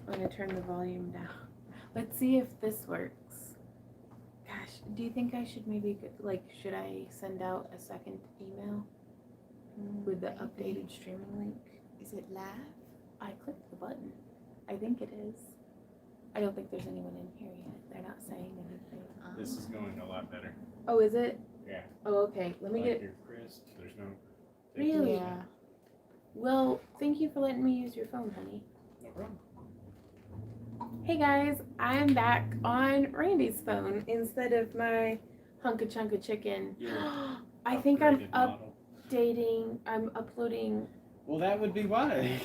I'm gonna turn the volume down. Let's see if this works. Gosh, do you think I should maybe should I send out a second email with the updated streaming link? Is it live? I clicked the button. I think it is. I don't think there's anyone in here yet. They're not saying anything. This is going a lot better. Oh, is it? Yeah. Oh, okay. Let me Like get. you're crisp. There's no. Really? Yeah. Well, thank you for letting me use your phone, honey. No problem. Hey guys, I'm back on Randy's phone instead of my hunka chunka chicken. I think I'm Upgraded model. I'm uploading. Well, that would be why.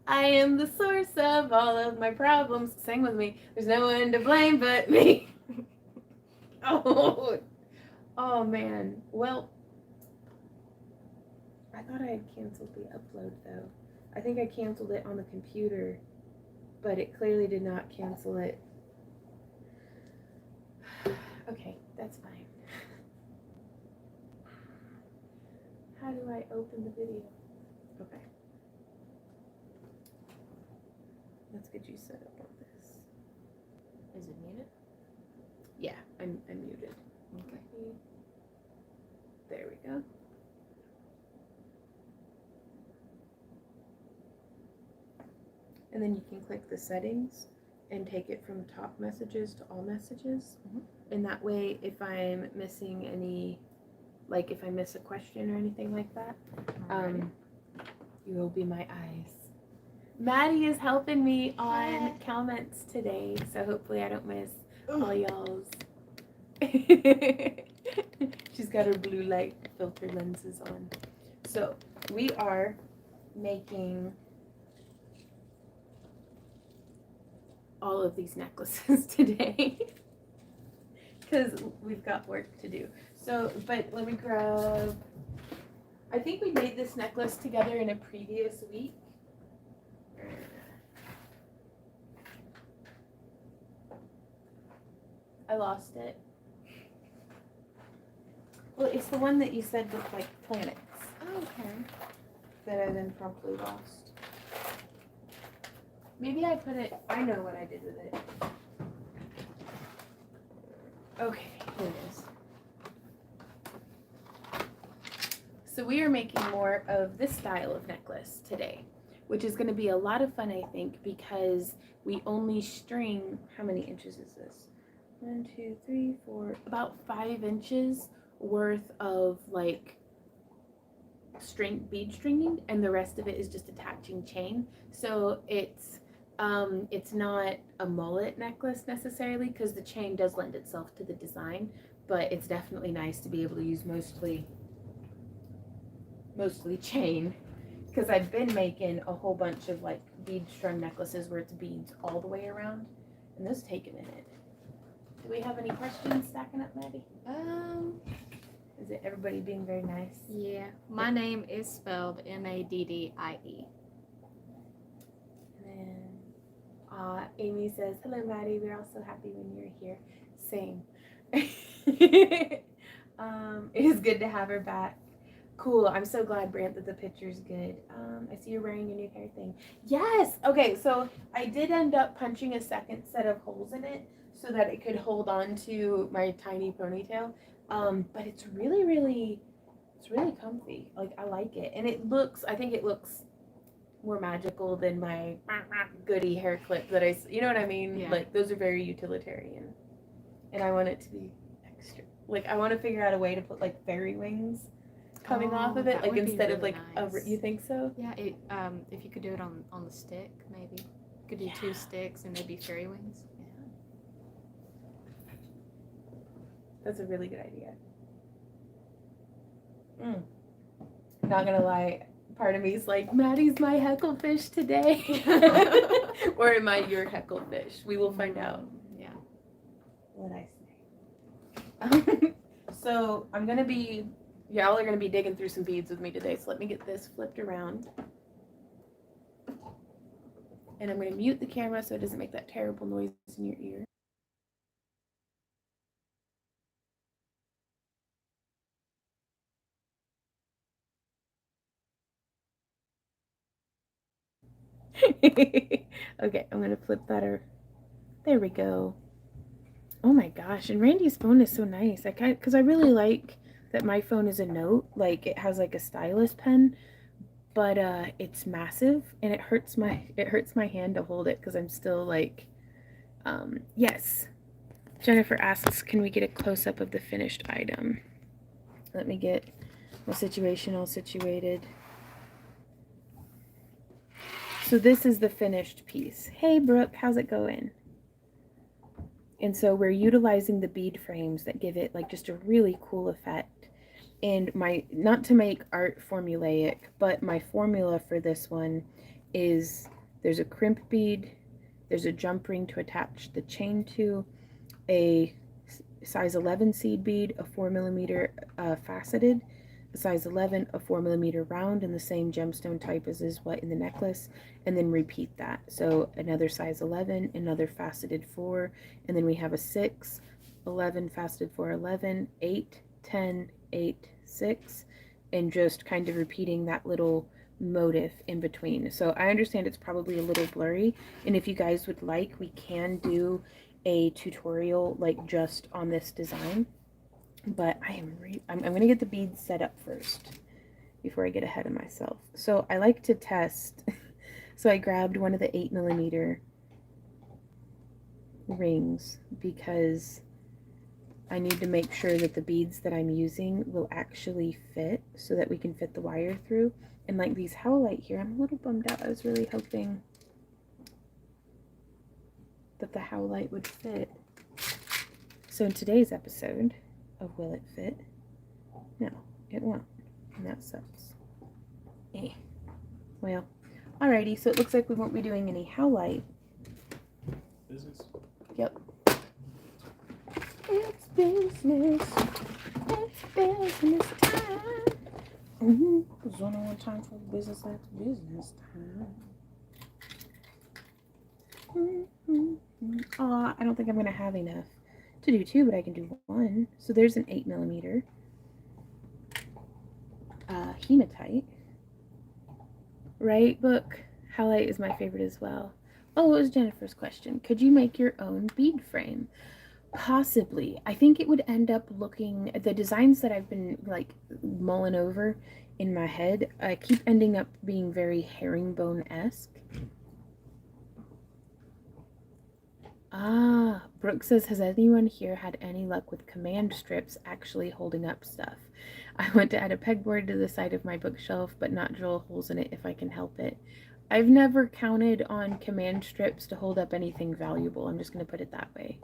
I am the source of all of my problems. Sing with me. There's no one to blame but me. Oh man. Well, I thought I had canceled the upload though. I think I canceled it on the computer, but it clearly did not cancel it. Okay, that's fine. How do I open the video? Okay. Let's get you set up on this. Is it muted? Yeah, I'm muted. Okay. There we go. And then you can click the settings and take it from top messages to all messages. And that way, if I'm missing any, like if I miss a question or anything like that, you will be my eyes. Maddie is helping me on comments today, so hopefully I don't miss all y'all's. She's got her blue light filter lenses on. So we are making all of these necklaces today because we've got work to do. So, but let me grab, I think we made this necklace together in a previous week. I lost it. Well, it's the one that you said looked like planets. Oh, okay. That I then promptly lost. Maybe I put it, I know what I did with it. Okay, here it is. So we are making more of this style of necklace today, which is going to be a lot of fun, I think, because we only string, how many inches is this? 1, 2, 3, 4, about 5 inches worth of like bead stringing, and the rest of it is just attaching chain. So it's not a mullet necklace necessarily because the chain does lend itself to the design, but it's definitely nice to be able to use mostly chain, because I've been making a whole bunch of like bead strung necklaces where it's beads all the way around, and those take a minute. Do we have any questions stacking up, Maddie? Is it everybody being very nice? Yeah. My name is spelled Maddie. And then Amy says, hello, Maddie. We're all so happy when you're here. Same. It is good to have her back. Cool. I'm so glad, Brant, that the picture's good. I see you're wearing your new hair thing. Yes. Okay, so I did end up punching a second set of holes in it so that it could hold on to my tiny ponytail. But it's really comfy. Like, I like it. And I think it looks more magical than my goody hair clip that you know what I mean? Yeah. Like, those are very utilitarian. And I want it to be extra. Like, I want to figure out a way to put, like, fairy wings coming off of it. That Like, would be instead of, really like, nice. you think so? Yeah, if you could do it on the stick, maybe. You could do 2 sticks and maybe fairy wings. Yeah. That's a really good idea. Not gonna lie, part of me is like, Maddie's my hecklefish today. Or am I your hecklefish? We will find out. Yeah. What I say. So y'all are gonna be digging through some beads with me today. So let me get this flipped around. And I'm gonna mute the camera so it doesn't make that terrible noise in your ear. Okay, I'm gonna flip that. There we go. Oh my gosh, and Randy's phone is so nice. Because I really like that my phone is a Note. Like it has like a stylus pen, but it's massive and it hurts my hand to hold it because I'm still like, yes. Jennifer asks, can we get a close up of the finished item? Let me get my situation all situated. So this is the finished piece. Hey Brooke, how's it going? And so we're utilizing the bead frames that give it like just a really cool effect. And not to make art formulaic, but my formula for this one is there's a crimp bead, there's a jump ring to attach the chain to, a size 11 seed bead, a 4mm faceted, a size 11, a 4mm round in the same gemstone type as is what in the necklace, and then repeat that. So another size 11, another faceted 4, and then we have a 6, 11 faceted 4, 11, 8, 10, 8, 6, and just kind of repeating that little motif in between. So I understand it's probably a little blurry, and if you guys would like, we can do a tutorial like just on this design, but I'm gonna get the beads set up first before I get ahead of myself. So I like to test. So I grabbed one of the 8mm rings because I need to make sure that the beads that I'm using will actually fit so that we can fit the wire through. And like these howlite here, I'm a little bummed out. I was really hoping that the howlite would fit. So in today's episode of Will It Fit? No, it won't. And that sucks. Well, alrighty, so it looks like we won't be doing any howlite. Business. Yep. It's business. It's business time. There's only one time for business, that's business time. I don't think I'm going to have enough to do 2, but I can do 1. So there's an 8mm hematite. Right, book? Howlite is my favorite as well. Oh, it was Jennifer's question. Could you make your own bead frame? Possibly. I think it would end up looking, the designs that I've been like mulling over in my head, I keep ending up being very herringbone-esque. Brooke says, has anyone here had any luck with command strips actually holding up stuff? I want to add a pegboard to the side of my bookshelf, but not drill holes in it if I can help it. I've never counted on command strips to hold up anything valuable. I'm just going to put it that way.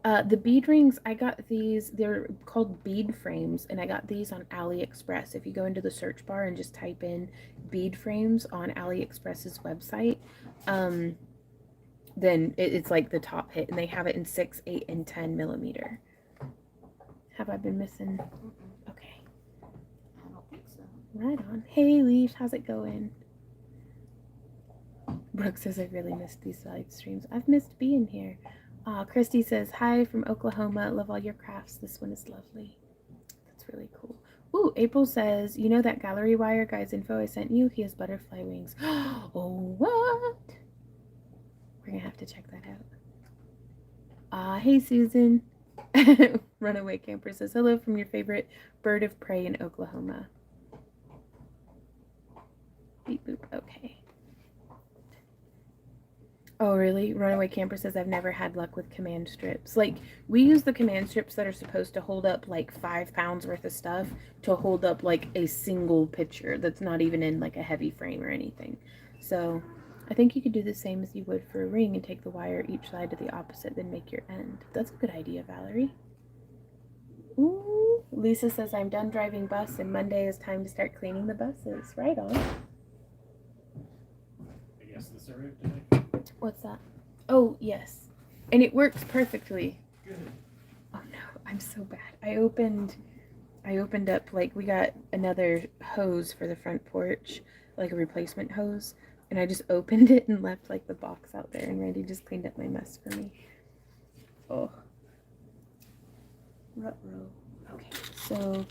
The bead rings, I got these, they're called bead frames, and I got these on AliExpress. If you go into the search bar and just type in bead frames on AliExpress's website, then it's like the top hit, and they have it in 6, 8, and 10mm. Have I been missing? Okay. I don't think so. Right on. Hey, Leaf, how's it going? Brooke says, I really missed these live streams. I've missed being here. Christy says, hi from Oklahoma. Love all your crafts. This one is lovely. That's really cool. Ooh, April says, you know that gallery wire guy's info I sent you? He has butterfly wings. Oh, what? We're going to have to check that out. Hey, Susan. Runaway Camper says, hello from your favorite bird of prey in Oklahoma. Beep boop. Okay. Oh, really? Runaway Camper says, I've never had luck with command strips. Like, we use the command strips that are supposed to hold up like 5 pounds worth of stuff to hold up like a single picture that's not even in like a heavy frame or anything. So I think you could do the same as you would for a ring and take the wire each side to the opposite, then make your end. That's a good idea, Valerie. Ooh, Lisa says, I'm done driving bus and Monday is time to start cleaning the buses. Right on. I guess this arrived today. What's that? Oh, yes. And it works perfectly. Good. Oh no, I'm so bad. I opened up, like, we got another hose for the front porch, like a replacement hose, and I just opened it and left like the box out there, and Randy just cleaned up my mess for me. Oh. Ruh-roh. Okay, so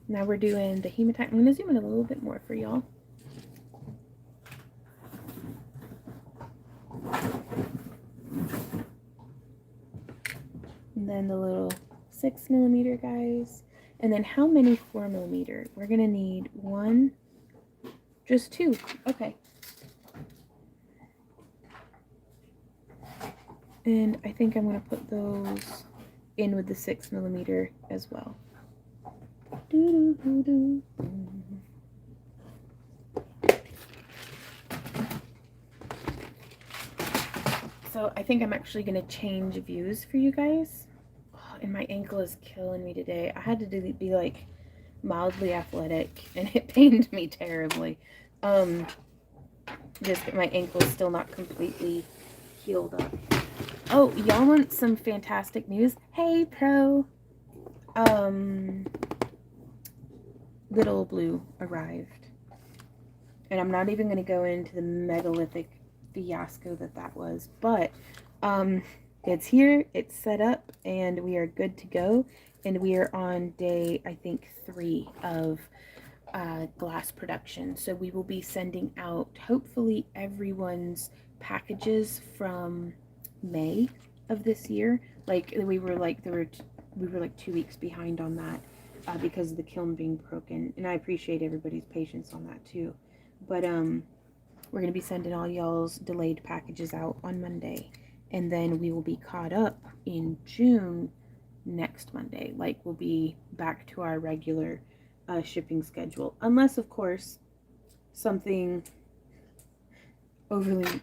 now we're doing the hematite. I'm gonna zoom in a little bit more for y'all. And then the little 6mm guys. And then how many 4mm? We're gonna need one, just two. Okay. And I think I'm gonna put those in with the 6mm as well. So I think I'm actually gonna change views for you guys. Oh, and my ankle is killing me today. I had to be like mildly athletic and it pained me terribly. Just my ankle's still not completely healed up. Oh, y'all want some fantastic news? Hey, Pro. Little Blue arrived. And I'm not even going to go into the megalithic fiasco that was. But it's here, it's set up, and we are good to go. And we are on day, I think, 3 of glass production. So we will be sending out, hopefully, everyone's packages from May of this year. Like, we were like 2 weeks behind on that. Because of the kiln being broken, and I appreciate everybody's patience on that too. But we're gonna be sending all y'all's delayed packages out on Monday, and then we will be caught up in June next Monday. Like, we'll be back to our regular shipping schedule, unless of course something overly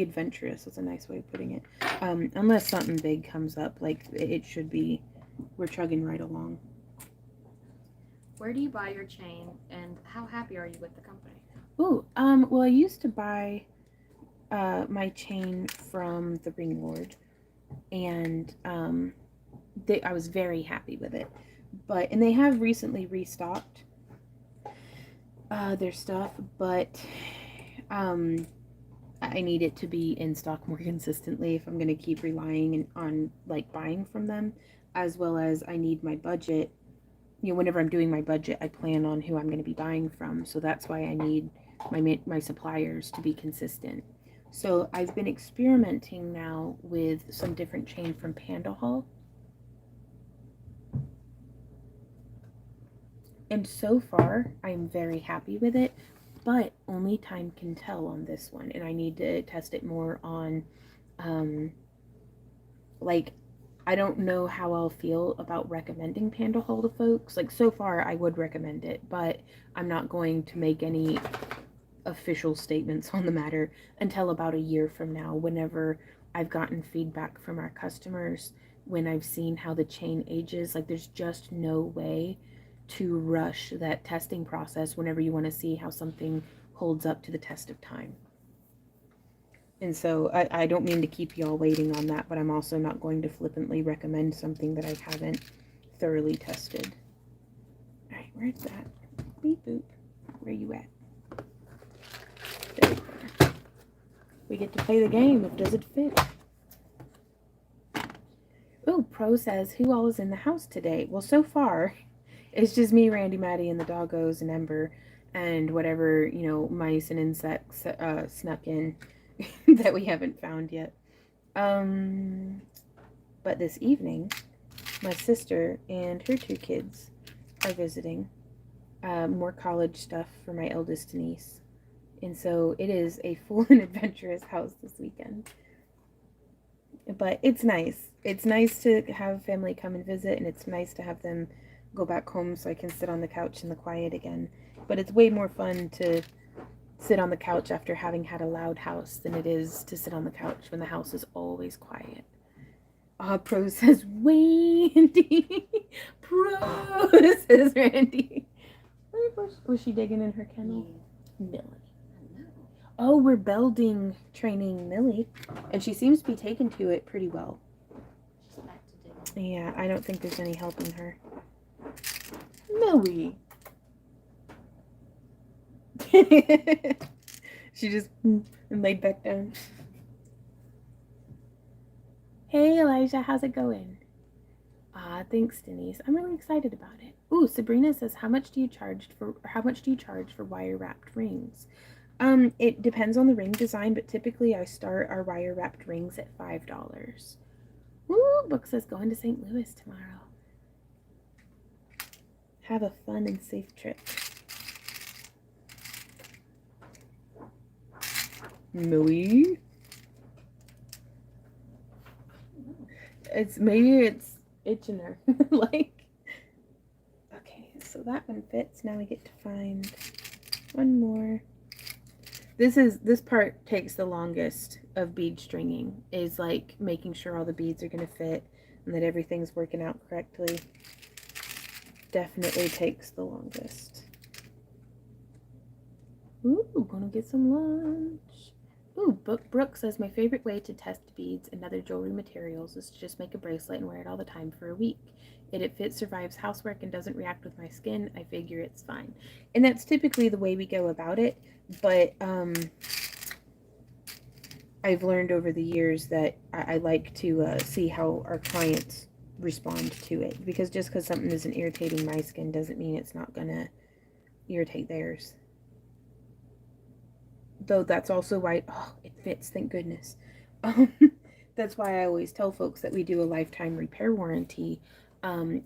adventurous is a nice way of putting it. Unless something big comes up, like it should be, we're chugging right along. Where do you buy your chain, and how happy are you with the company? Ooh, well, I used to buy my chain from the Ring Lord, and I was very happy with it. And they have recently restocked their stuff, but I need it to be in stock more consistently if I'm going to keep relying on like buying from them, as well as I need my budget. You know, whenever I'm doing my budget, I plan on who I'm going to be buying from. So that's why I need my suppliers to be consistent. So I've been experimenting now with some different chain from Panda Hall. And so far, I'm very happy with it. But only time can tell on this one. And I need to test it more on, I don't know how I'll feel about recommending Panda Hall to folks. Like, so far, I would recommend it, but I'm not going to make any official statements on the matter until about a year from now, whenever I've gotten feedback from our customers, when I've seen how the chain ages. Like, there's just no way to rush that testing process whenever you want to see how something holds up to the test of time. And so I don't mean to keep y'all waiting on that, but I'm also not going to flippantly recommend something that I haven't thoroughly tested. All right, where's that? Beep boop. Where you at? There we are. We get to play the game of does it fit? Oh, Pro says, who all is in the house today? Well, so far, it's just me, Randy, Maddie, and the doggos, and Ember, and whatever, mice and insects snuck in that we haven't found yet. But this evening, my sister and her 2 kids are visiting. More college stuff for my eldest niece. And so it is a full and adventurous house this weekend. But it's nice. It's nice to have family come and visit, and it's nice to have them go back home so I can sit on the couch in the quiet again. But it's way more fun to sit on the couch after having had a loud house than it is to sit on the couch when the house is always quiet. Pro says, Randy. Pro says, Randy. Was she digging in her kennel? Yeah. Millie. Oh, we're Belding training Millie, and she seems to be taken to it pretty well. She's back to digging. Yeah, I don't think there's any helping her. Millie. She just and laid back down. Hey Elijah, how's it going? Thanks Denise. I'm really excited about it. Ooh, Sabrina says, how much do you charge for wire wrapped rings? It depends on the ring design, but typically I start our wire wrapped rings at $5. Woo! Book says going to St. Louis tomorrow. Have a fun and safe trip. Millie? Maybe it's itching her. Like, okay, so that one fits. Now we get to find one more. This part takes the longest of bead stringing, is like making sure all the beads are gonna fit and that everything's working out correctly. Definitely takes the longest. Ooh, gonna get some lunch. Ooh, Brooke says my favorite way to test beads and other jewelry materials is to just make a bracelet and wear it all the time for a week. It fits, survives housework, and doesn't react with my skin. I figure it's fine. And that's typically the way we go about it. But I've learned over the years that I like to see how our clients respond to it. Because just because something isn't irritating my skin doesn't mean it's not going to irritate theirs. Though that's also why, oh, it fits, thank goodness. That's why I always tell folks that we do a lifetime repair warranty,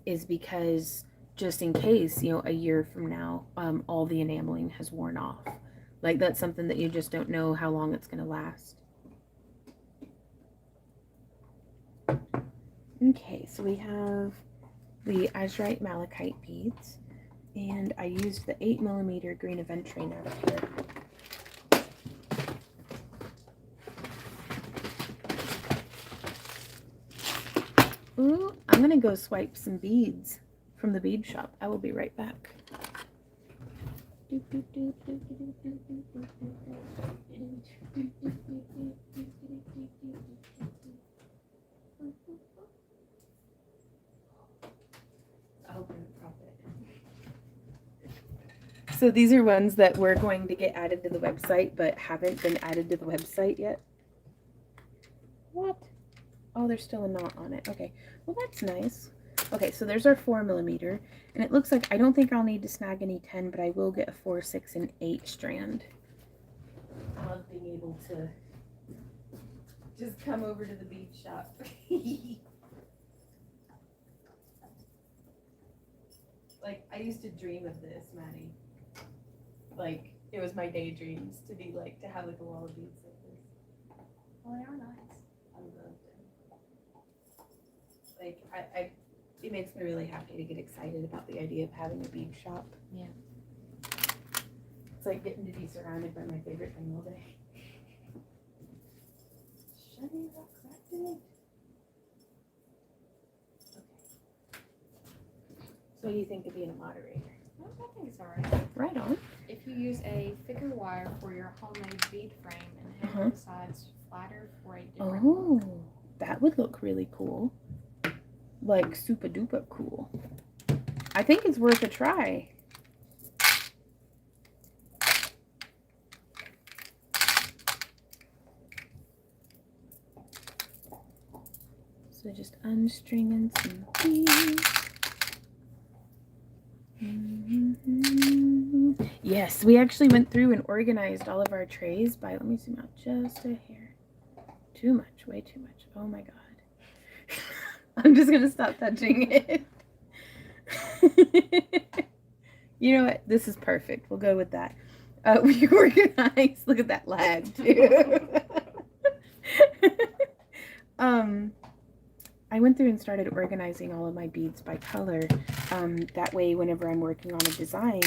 is because just in case, you know, a year from now, all the enameling has worn off. Like, that's something that you just don't know how long it's going to last. Okay, so we have the azurite malachite beads, and I used the 8mm green aventurine out of here. Ooh, I'm gonna go swipe some beads from the bead shop. I will be right back. So these are ones that we're going to get added to the website, but haven't been added to the website yet. What? Oh, there's still a knot on it. Okay, well that's nice. Okay, so there's our 4mm, and it looks like I don't think I'll need to snag any 10, but I will get a 4, 6, and 8 strand. I love being able to just come over to the bead shop. Like, I used to dream of this, Maddie. Like, it was my daydreams to be like, to have like a wall of beads like this. Oh, they are nice. I love them. Like, it makes me really happy to get excited about the idea of having a bead shop. Yeah. It's like getting to be surrounded by my favorite thing all day. Shiny rocks activate. Okay. So what do you think of being a moderator? Well, I think it's alright. Right on. If you use a thicker wire for your homemade bead frame and have the sides flatter for a different look. Oh, that would look really cool. Like super duper cool. I think it's worth a try. So just unstringing some beads. Yes, we actually went through and organized all of our trays by, let me zoom out just a hair. Too much, way too much. Oh my God. I'm just going to stop touching it. You know what? This is perfect. We'll go with that. We organized. Look at that lag, too. I went through and started organizing all of my beads by color. That way, whenever I'm working on a design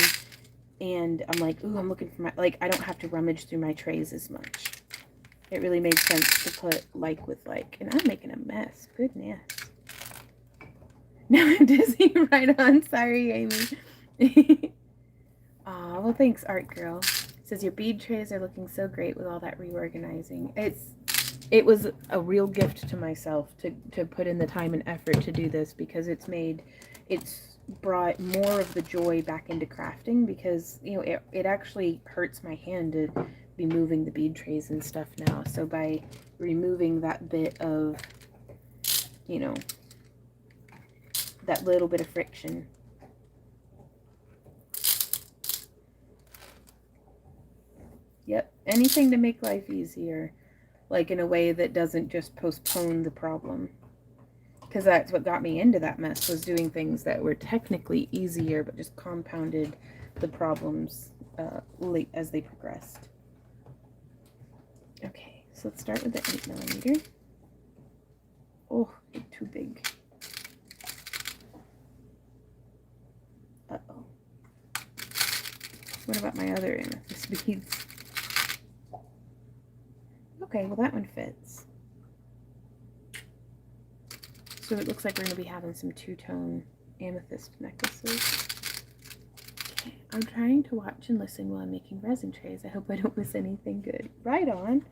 and I'm like, ooh, I'm looking for my, like, I don't have to rummage through my trays as much. It really made sense to put like with like, and I'm making a mess. Goodness. Now I'm dizzy. Right on. Sorry, Amy. Aw, well, thanks, Art Girl. It says your bead trays are looking so great with all that reorganizing. It was a real gift to myself to put in the time and effort to do this, because it's brought more of the joy back into crafting, because, you know, it actually hurts my hand to be moving the bead trays and stuff now. So by removing that bit of, you know, that little bit of friction. Yep. Anything to make life easier, like in a way that doesn't just postpone the problem. Because that's what got me into that mess, was doing things that were technically easier but just compounded the problems late as they progressed. Okay, so let's start with the 8mm. Oh, too big. Uh-oh. What about my other amethyst beads? Okay, well that one fits. So it looks like we're going to be having some two-tone amethyst necklaces. Okay, I'm trying to watch and listen while I'm making resin trays. I hope I don't miss anything good. Right on.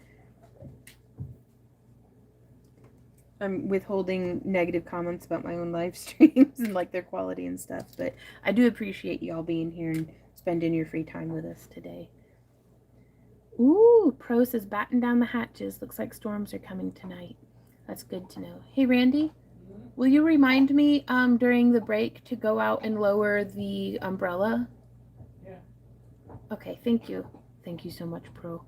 I'm withholding negative comments about my own live streams and like their quality and stuff, but I do appreciate y'all being here and spending your free time with us today. Ooh, Pro says batten down the hatches. Looks like storms are coming tonight. That's good to know. Hey, Randy, will you remind me during the break to go out and lower the umbrella? Yeah. Okay, thank you. Thank you so much, Pro.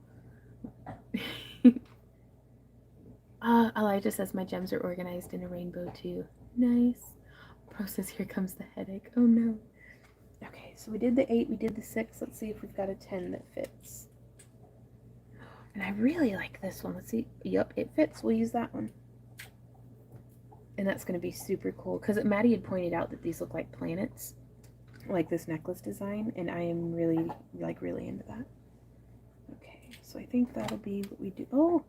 Elijah says my gems are organized in a rainbow too. Nice. Pro says here comes the headache. Oh no. Okay, so we did the 8, we did the 6. Let's see if we've got a 10 that fits. And I really like this one. Let's see. Yep, it fits. We'll use that one. And that's going to be super cool because Maddie had pointed out that these look like planets, like this necklace design, and I am really into that. Okay, so I think that'll be what we do. Oh,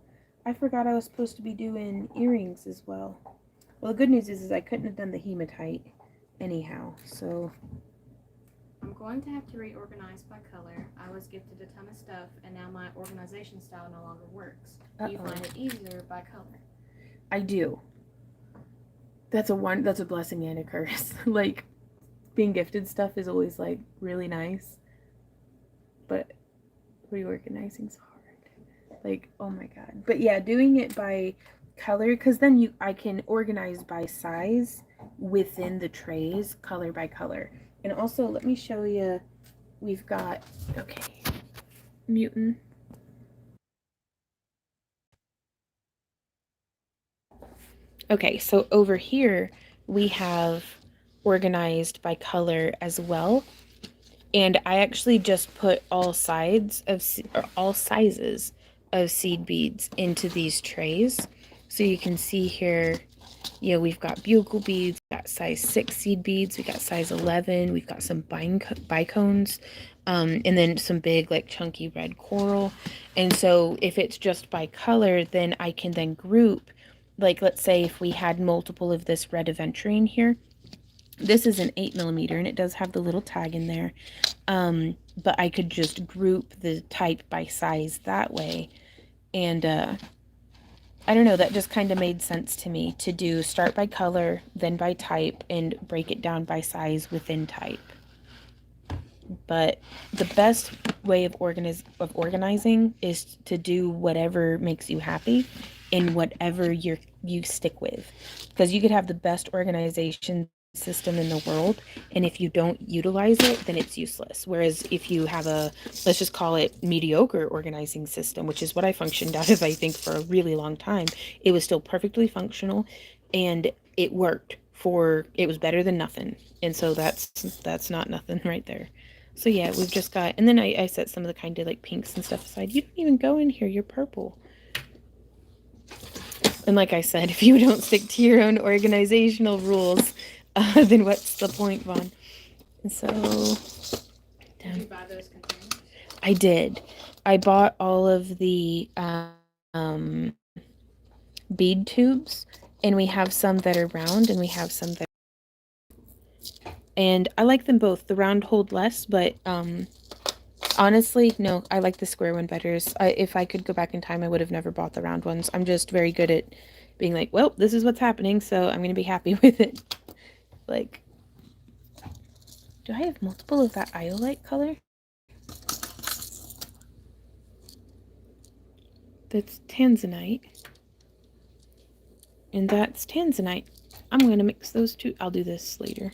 I forgot I was supposed to be doing earrings as well. Well, the good news is I couldn't have done the hematite anyhow, so I'm going to have to reorganize by color. I was gifted a ton of stuff, and now my organization style no longer works. Do you find it easier by color? I do. That's a blessing and a curse. Like, being gifted stuff is always like really nice, but reorganizing's hard. Like, oh my god. But yeah, doing it by color, because then I can organize by size within the trays, color by color. And also, let me show you. We've got, okay, mutant. Okay, so over here we have organized by color as well. And I actually just put all sizes of seed beads into these trays. So you can see here, you know, we've got bugle beads, we've got size 6 seed beads, we've got size 11, we've got some bicones, and then some big like chunky red coral. And so if it's just by color, then I can then group, like let's say if we had multiple of this red aventurine here. This is an 8mm and it does have the little tag in there. But I could just group the type by size that way. And I don't know, that just kind of made sense to me to do start by color, then by type, and break it down by size within type. But the best way of organizing is to do whatever makes you happy and whatever you stick with. Because you could have the best organization system in the world, and if you don't utilize it, then it's useless. Whereas if you have a, let's just call it mediocre organizing system, which is what I functioned out of, I think, for a really long time, it was still perfectly functional and it worked. It was better than nothing. And so that's not nothing right there. So yeah, we've just got, and then I set some of the kind of like pinks and stuff aside. You don't even go in here, you're purple. And like I said, if you don't stick to your own organizational rules, then what's the point, Vaughn? And so, Did you buy those containers? I did. I bought all of the bead tubes, and we have some that are round, and we have some that. And I like them both. The round hold less, but honestly, no, I like the square one better. If I could go back in time, I would have never bought the round ones. I'm just very good at being like, well, this is what's happening, so I'm going to be happy with it. Like, do I have multiple of that iolite color? That's tanzanite. And that's tanzanite. I'm going to mix those two. I'll do this later.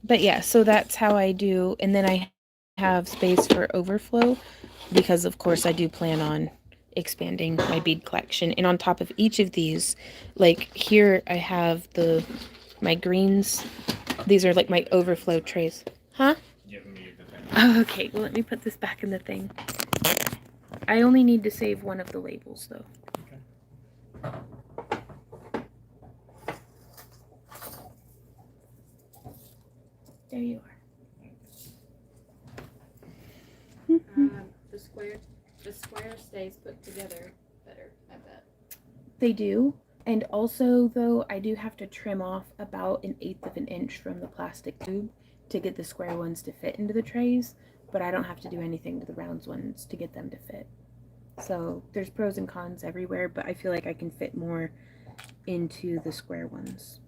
But yeah, so that's how I do. And then I have space for overflow because of course I do plan on expanding my bead collection. And on top of each of these, like here I have my greens. These are like my overflow trays. Huh? Give me the pen. Oh, okay. Well, let me put this back in the thing. I only need to save one of the labels though. Okay. There you are. The square stays put together better, I bet. They do. And also, though, I do have to trim off about 1/8 of an inch from the plastic tube to get the square ones to fit into the trays, but I don't have to do anything to the round ones to get them to fit. So there's pros and cons everywhere, but I feel like I can fit more into the square ones.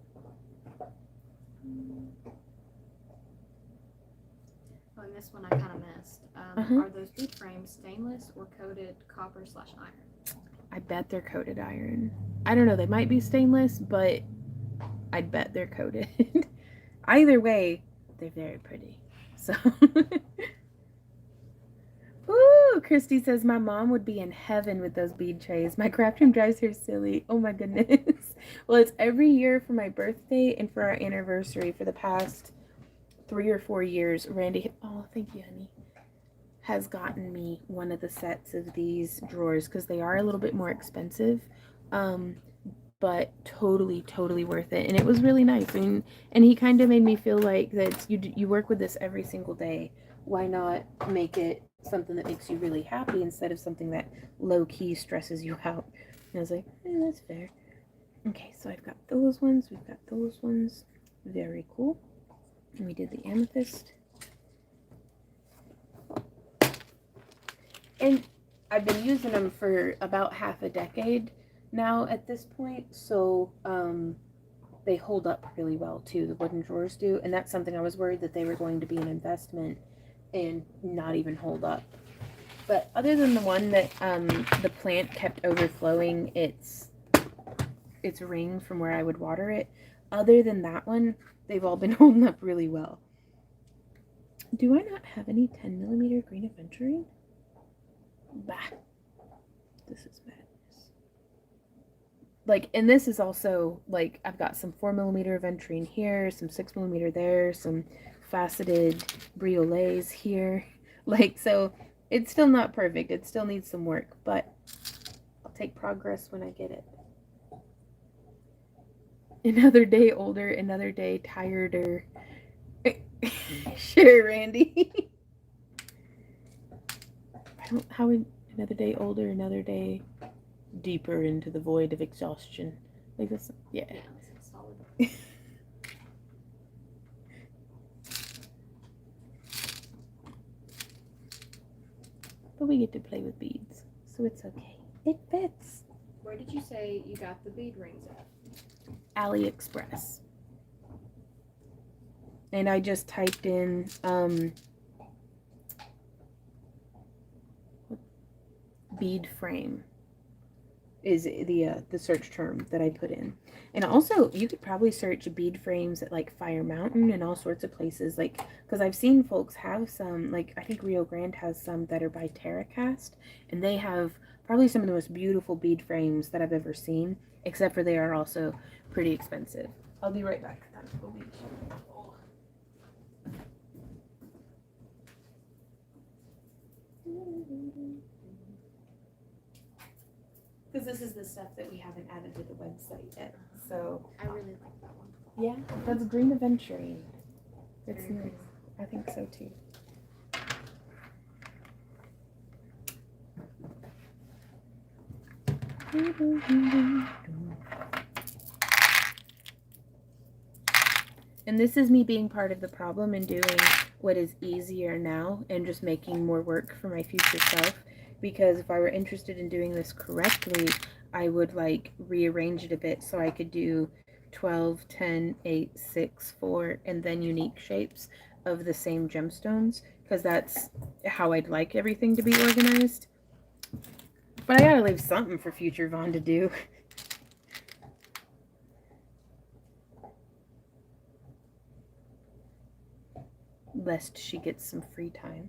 Oh, and this one I kind of missed. Are those bead frames stainless or coated copper/iron? I bet they're coated iron. I don't know, they might be stainless, but I'd bet they're coated. Either way, they're very pretty. So, ooh, Christy says my mom would be in heaven with those bead trays. My craft room drives her silly. Oh my goodness. Well, it's every year for my birthday and for our anniversary for the past 3 or 4 years. Randy, oh, thank you, honey, has gotten me one of the sets of these drawers because they are a little bit more expensive, but totally worth it. And it was really nice. I mean, and he kind of made me feel like that you work with this every single day. Why not make it something that makes you really happy instead of something that low-key stresses you out? And I was like, that's fair. Okay, so I've got those ones. We've got those ones. Very cool. And we did the amethyst. And I've been using them for about half a decade now at this point, so they hold up really well too. The wooden drawers do, and that's something I was worried that they were going to be an investment and not even hold up. But other than the one that the plant kept overflowing its ring from where I would water it, other than that one, they've all been holding up really well. Do I not have any 10mm green aventurine? Bah. This is madness. Like, and this is also, like, I've got some 4mm aventurine here, some 6mm there, some faceted briolets here. Like, so it's still not perfect. It still needs some work, but I'll take progress when I get it. Another day older, another day tireder. Sure, Randy. How another day older, another day deeper into the void of exhaustion. Like this, yeah. Yeah, this is solid. But we get to play with beads, so it's okay. It fits. Where did you say you got the bead rings at? AliExpress. And I just typed in bead frame is the search term that I put in. And also you could probably search bead frames at like Fire Mountain and all sorts of places, like, because I've seen folks have some, like I think Rio Grande has some that are by TerraCast, and they have probably some of the most beautiful bead frames that I've ever seen, except for they are also pretty expensive. I'll be right back. Because this is the stuff that we haven't added to the website yet. So I really like that one. yeah, that's green aventurine. It's Very nice. I think so too. And this is me being part of the problem and doing what is easier now and just making more work for my future self. Because if I were interested in doing this correctly, I would like rearrange it a bit so I could do 12, 10, 8, 6, 4, and then unique shapes of the same gemstones, because that's how I'd like everything to be organized. But I gotta leave something for future Vaughn to do. Lest she gets some free time.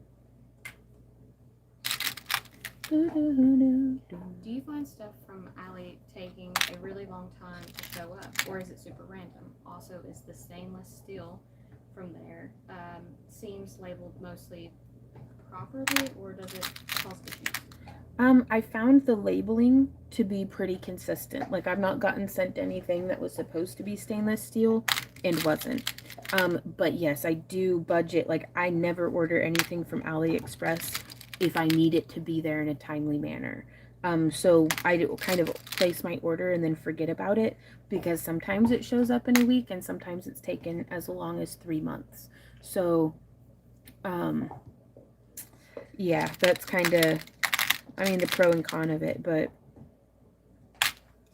Do you find stuff from Ali taking a really long time to show up, or is it super random? Also, is the stainless steel from there seams labeled mostly properly, or does it cause issues? I found the labeling to be pretty consistent. Like, I've not gotten sent anything that was supposed to be stainless steel and wasn't. But yes, I do budget. Like, I never order anything from AliExpress if I need it to be there in a timely manner. So I do kind of place my order and then forget about it, because sometimes it shows up in a week and sometimes it's taken as long as 3 months. So, yeah, that's kind of, I mean, the pro and con of it. But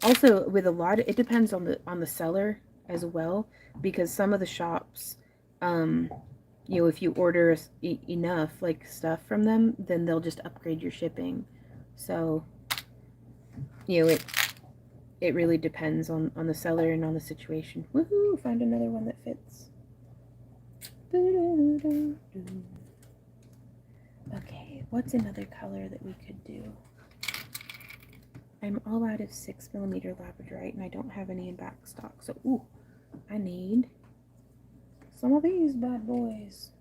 also with a lot of, it depends on the seller as well, because some of the shops, you know, if you order enough like stuff from them, then they'll just upgrade your shipping. So, you know, it really depends on the seller and on the situation. Woohoo! Found another one that fits. Okay, what's another color that we could do? I'm all out of 6mm labradorite and I don't have any in back stock. So, ooh, I need some of these bad boys.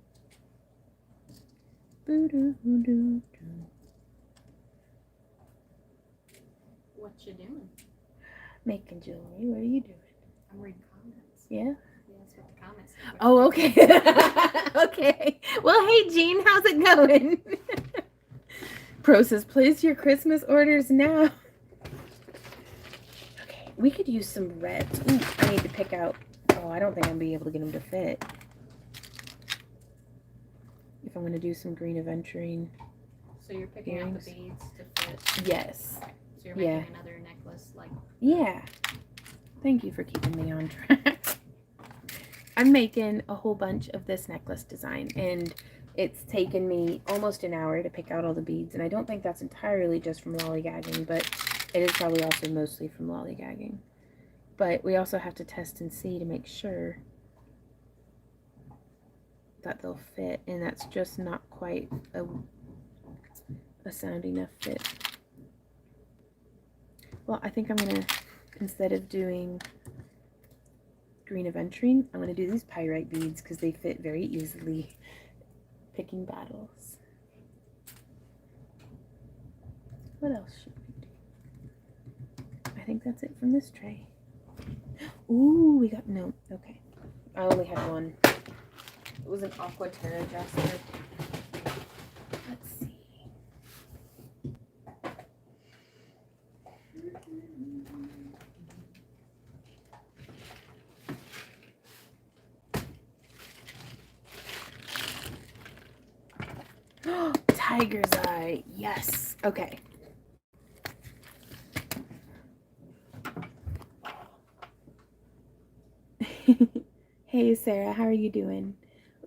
What you doing? Making jewelry. What are you doing? I'm reading comments. Yeah? Yeah, that's what the comments say. Oh, okay. Okay. Well, hey, Jean, how's it going? Pro says, place your Christmas orders now. Okay, we could use some reds. Ooh, I need to pick out. Oh, I don't think I'm going to be able to get them to fit. If I'm going to do some green aventurine. So you're picking earrings. out the beads to fit. Yes. So you're making another necklace, like. Yeah. Thank you for keeping me on track. I'm making a whole bunch of this necklace design, and it's taken me almost an hour to pick out all the beads, and I don't think that's entirely just from lollygagging, but it is probably also mostly from lollygagging. But we also have to test and see to make sure that they'll fit, and that's just not quite a sound enough fit. Well, I think I'm gonna, instead of doing green aventurine, I'm gonna do these pyrite beads because they fit very easily. Picking battles. What else should we do? I think that's it from this tray. Ooh, we got, no, okay. I only had one. It was an Aqua Terra Jasper. Let's see. Tiger's eye. Yes. Okay. Hey, Sarah. How are you doing?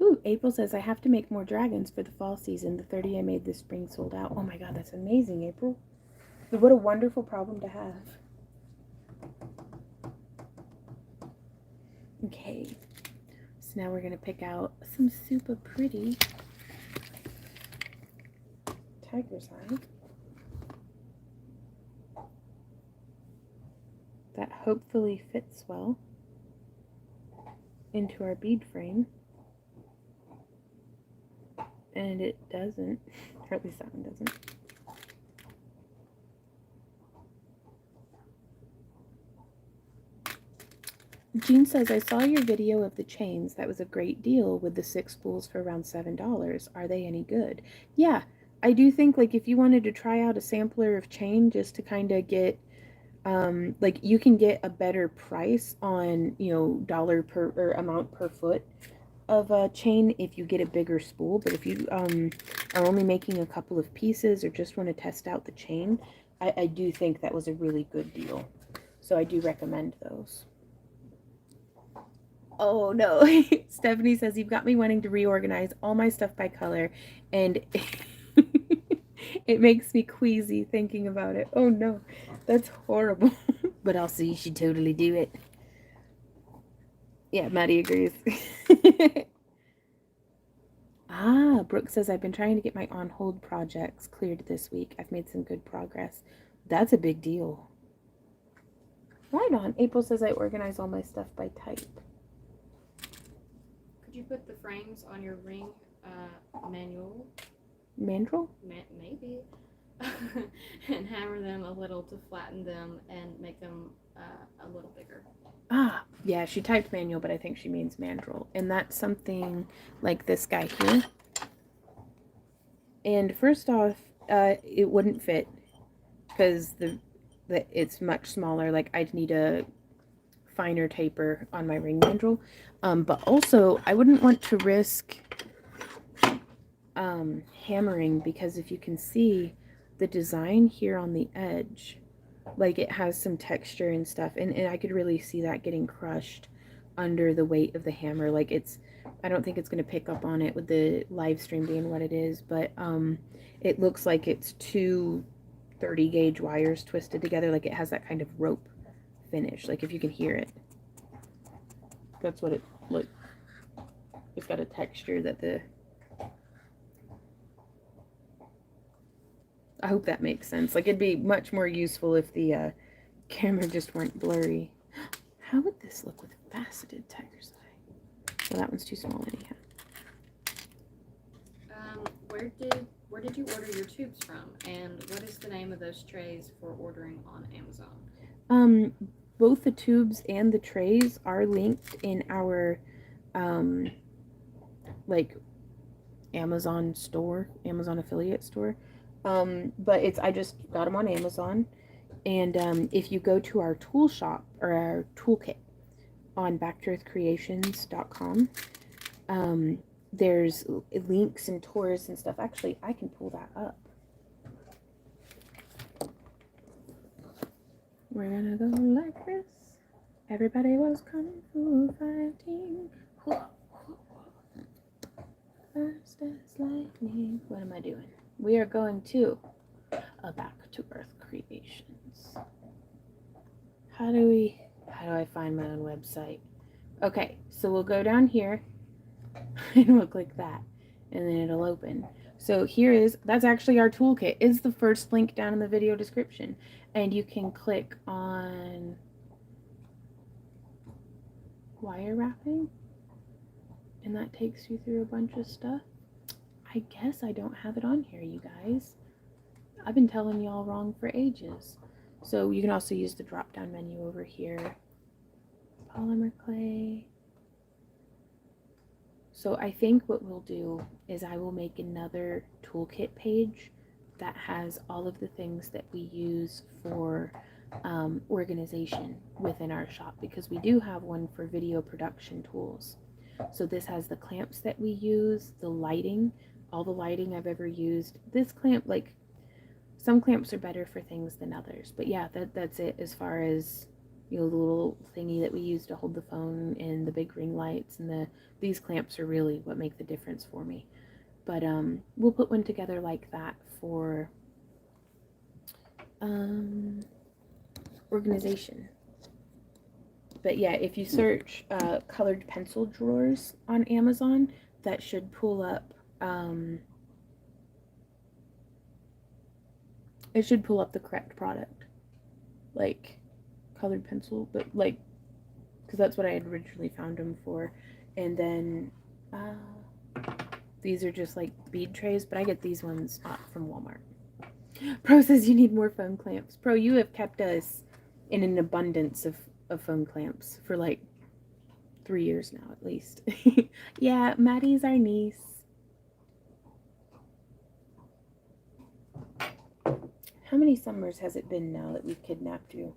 Ooh, April says, I have to make more dragons for the fall season. The 30 I made this spring sold out. Oh my god, that's amazing, April. What a wonderful problem to have. Okay. So now we're going to pick out some super pretty tiger's eye that hopefully fits well into our bead frame, and it doesn't, or at least that one doesn't. Jean says, I saw your video of the chains. That was a great deal with the 6 spools for around $7. Are they any good? Yeah, I do think, like, if you wanted to try out a sampler of chain just to kind of get, like, you can get a better price on, you know, dollar per, or amount per foot of chain if you get a bigger spool. But if you are only making a couple of pieces or just want to test out the chain, I do think that was a really good deal. So I do recommend those. Oh no. Stephanie says, you've got me wanting to reorganize all my stuff by color, and it makes me queasy thinking about it. Oh no, that's horrible. But also, you should totally do it. Yeah, Maddie agrees. Ah, Brooke says, I've been trying to get my on hold projects cleared this week. I've made some good progress. That's a big deal. Right on. April says, I organize all my stuff by type. Could you put the frames on your ring manual? Mandrel? Maybe. And hammer them a little to flatten them and make them a little bigger. Ah, yeah, she typed manual, but I think she means mandrel. And that's something like this guy here. And first off, it wouldn't fit because it's much smaller. Like, I'd need a finer taper on my ring mandrel. But also, I wouldn't want to risk hammering, because if you can see the design here on the edge, like, it has some texture and stuff, and I could really see that getting crushed under the weight of the hammer. Like, I don't think it's going to pick up on it with the live stream being what it is, but it looks like it's two 30 gauge wires twisted together. Like, it has that kind of rope finish, like if you can hear it. That's what it looks. It's got a texture that I hope that makes sense. Like, it'd be much more useful if the camera just weren't blurry. How would this look with faceted tiger's eye? Well, that one's too small anyhow. Where did you order your tubes from? And what is the name of those trays for ordering on Amazon? Both the tubes and the trays are linked in our like Amazon store, Amazon affiliate store. But I just got them on Amazon. And if you go to our tool shop, or our toolkit on backtoearthcreations.com, there's links and tours and stuff. Actually, I can pull that up. We're gonna go like this. Everybody was coming for fighting. Fast as lightning. What am I doing? We are going to a Back to Earth Creations. How do I find my own website? Okay, so we'll go down here and we'll click that, and then it'll open. So that's actually our toolkit. It's the first link down in the video description, and you can click on wire wrapping, and that takes you through a bunch of stuff. I guess I don't have it on here, you guys. I've been telling y'all wrong for ages. So you can also use the drop down menu over here. Polymer clay. So I think what we'll do is I will make another toolkit page that has all of the things that we use for organization within our shop, because we do have one for video production tools. So this has the clamps that we use, the lighting, all the lighting I've ever used. This clamp, like, some clamps are better for things than others, but yeah, that's it as far as, you know, the little thingy that we use to hold the phone and the big ring lights, and these clamps are really what make the difference for me. But we'll put one together like that for organization. But yeah, if you search colored pencil drawers on Amazon, that should pull up it should pull up the correct product, like colored pencil, but like, because that's what I had originally found them for. And then these are just like bead trays, but I get these ones from Walmart. Pro says you need more foam clamps. Pro, you have kept us in an abundance of foam clamps for like 3 years now at least. Yeah, Maddie's our niece. How many summers has it been now that we've kidnapped you?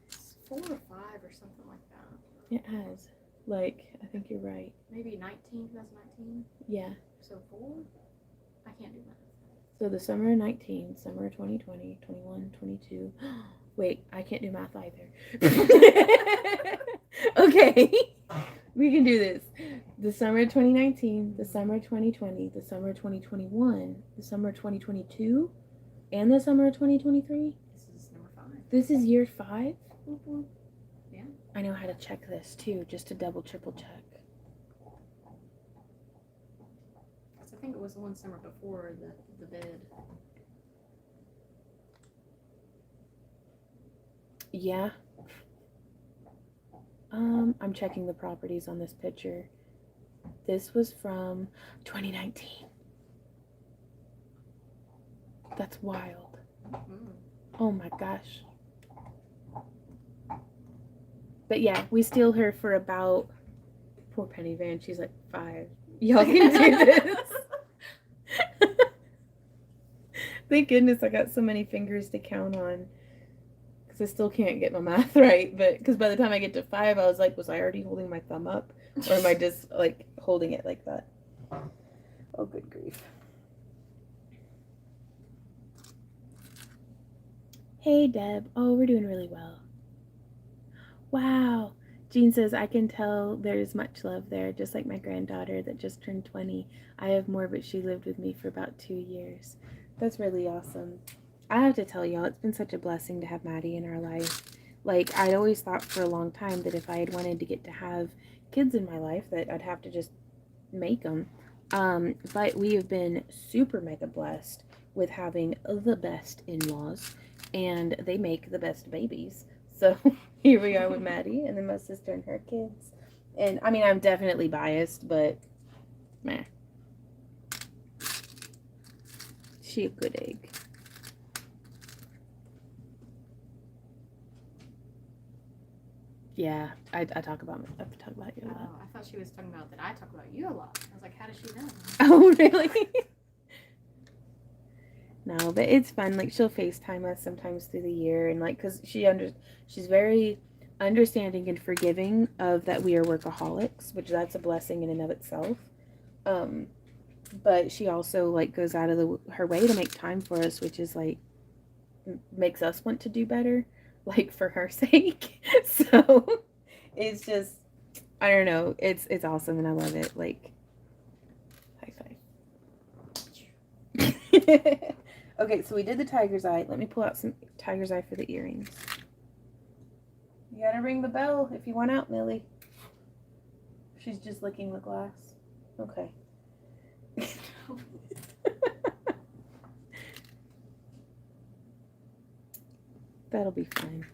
It's 4 or 5 or something like that. It has. Like, I think you're right. Maybe 2019? Yeah. So 4? I can't do that. So the summer of 19, summer of 2020, 21, 22. Wait, I can't do math either. Okay. We can do this. The summer of 2019, the summer of 2020, the summer of 2021, the summer of 2022, and the summer of 2023. This is number 5. This is year 5? Mm-hmm. Yeah. I know how to check this too, just to double, triple check. I think it was the one summer before the bid. Yeah. I'm checking the properties on this picture. This was from 2019. That's wild. Mm-hmm. Oh my gosh. But yeah, we steal her for about, poor Penny Van, she's like 5. Y'all can do this. Thank goodness I got so many fingers to count on. Because I still can't get my math right. But because by the time I get to 5, I was like, was I already holding my thumb up? Or am I just like holding it like that? Oh, good grief. Hey, Deb. Oh, we're doing really well. Wow. Jean says, I can tell there's much love there, just like my granddaughter that just turned 20. I have more, but she lived with me for about 2 years. That's really awesome. I have to tell y'all, it's been such a blessing to have Maddie in our life. Like, I'd always thought for a long time that if I had wanted to get to have kids in my life, that I'd have to just make them. But we have been super mega blessed with having the best in-laws, and they make the best babies. So here we are with Maddie, and then my sister and her kids. And I mean, I'm definitely biased, but meh. She a good egg. Yeah, I talk about you a lot. Oh, I thought she was talking about that I talk about you a lot. I was like, how does she know? Oh, really? No, but it's fun. Like, she'll FaceTime us sometimes through the year, and like, cause she's very understanding and forgiving of that we are workaholics, which that's a blessing in and of itself. But she also like goes out of her way to make time for us, which is like makes us want to do better, like for her sake. So it's just, I don't know, it's awesome and I love it. Like, high five. Okay, so we did the tiger's eye. Let me pull out some tiger's eye for the earrings. You gotta ring the bell if you want out, Millie. She's just licking the glass. Okay. That'll be fine.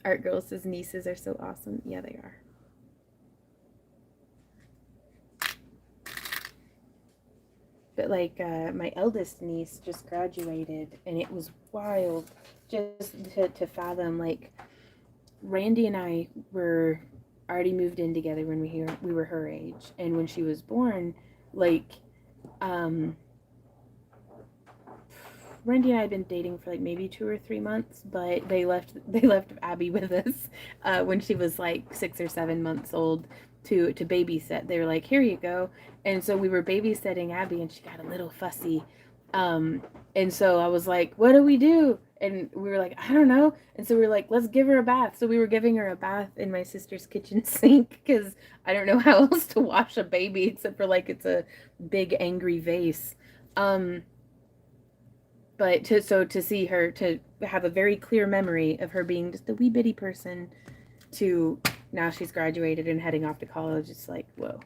Art Girl says nieces are so awesome. Yeah, they are. But like my eldest niece just graduated, and it was wild just to fathom. Like Randy and I were already moved in together when we were her age, and when she was born, like Randy and I had been dating for like maybe 2 or 3 months, but they left Abby with us when she was like 6 or 7 months old to babysit. They were like, here you go. And so we were babysitting Abby, and she got a little fussy. And so I was like, what do we do? And we were like, I don't know. And so we were like, let's give her a bath. So we were giving her a bath in my sister's kitchen sink because I don't know how else to wash a baby except for like it's a big angry vase. But to see her, to have a very clear memory of her being just a wee bitty person to now she's graduated and heading off to college, it's like, whoa.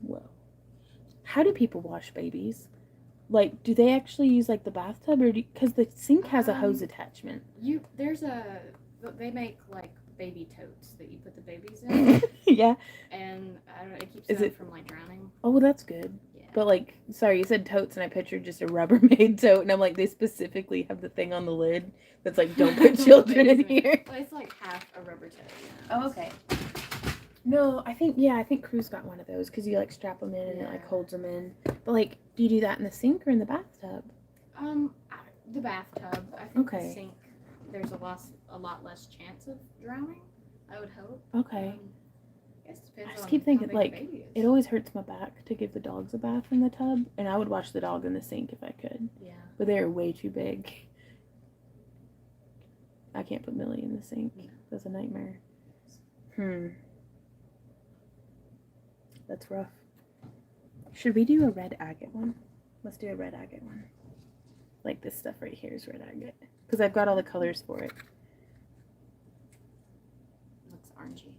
Whoa. How do people wash babies? Like, do they actually use like the bathtub, or because the sink has a hose attachment? They make like baby totes that you put the babies in. Yeah. And I don't know, it keeps them from like drowning. Oh, well, that's good. Yeah. But like, sorry, you said totes, and I pictured just a Rubbermaid tote, and I'm like, they specifically have the thing on the lid that's like, don't put children in here. Well, it's like half a rubber tote. Oh, okay. No, I think Crew's got one of those because you like strap them in and it like holds them in. But like, do you do that in the sink or in the bathtub? The bathtub. I think Okay. the sink. There's a lot less chance of drowning. I would hope. Okay. I guess it depends I just on keep thinking how big like the baby is. it always hurts my back to give the dogs a bath in the tub, and I would wash the dog in the sink if I could. Yeah. But they're way too big. I can't put Millie in the sink. Yeah. That's a nightmare. That's rough. Should we do a red agate one? Let's do a red agate one. Like this stuff right here is red agate. Because I've got all the colors for it. Looks orangey.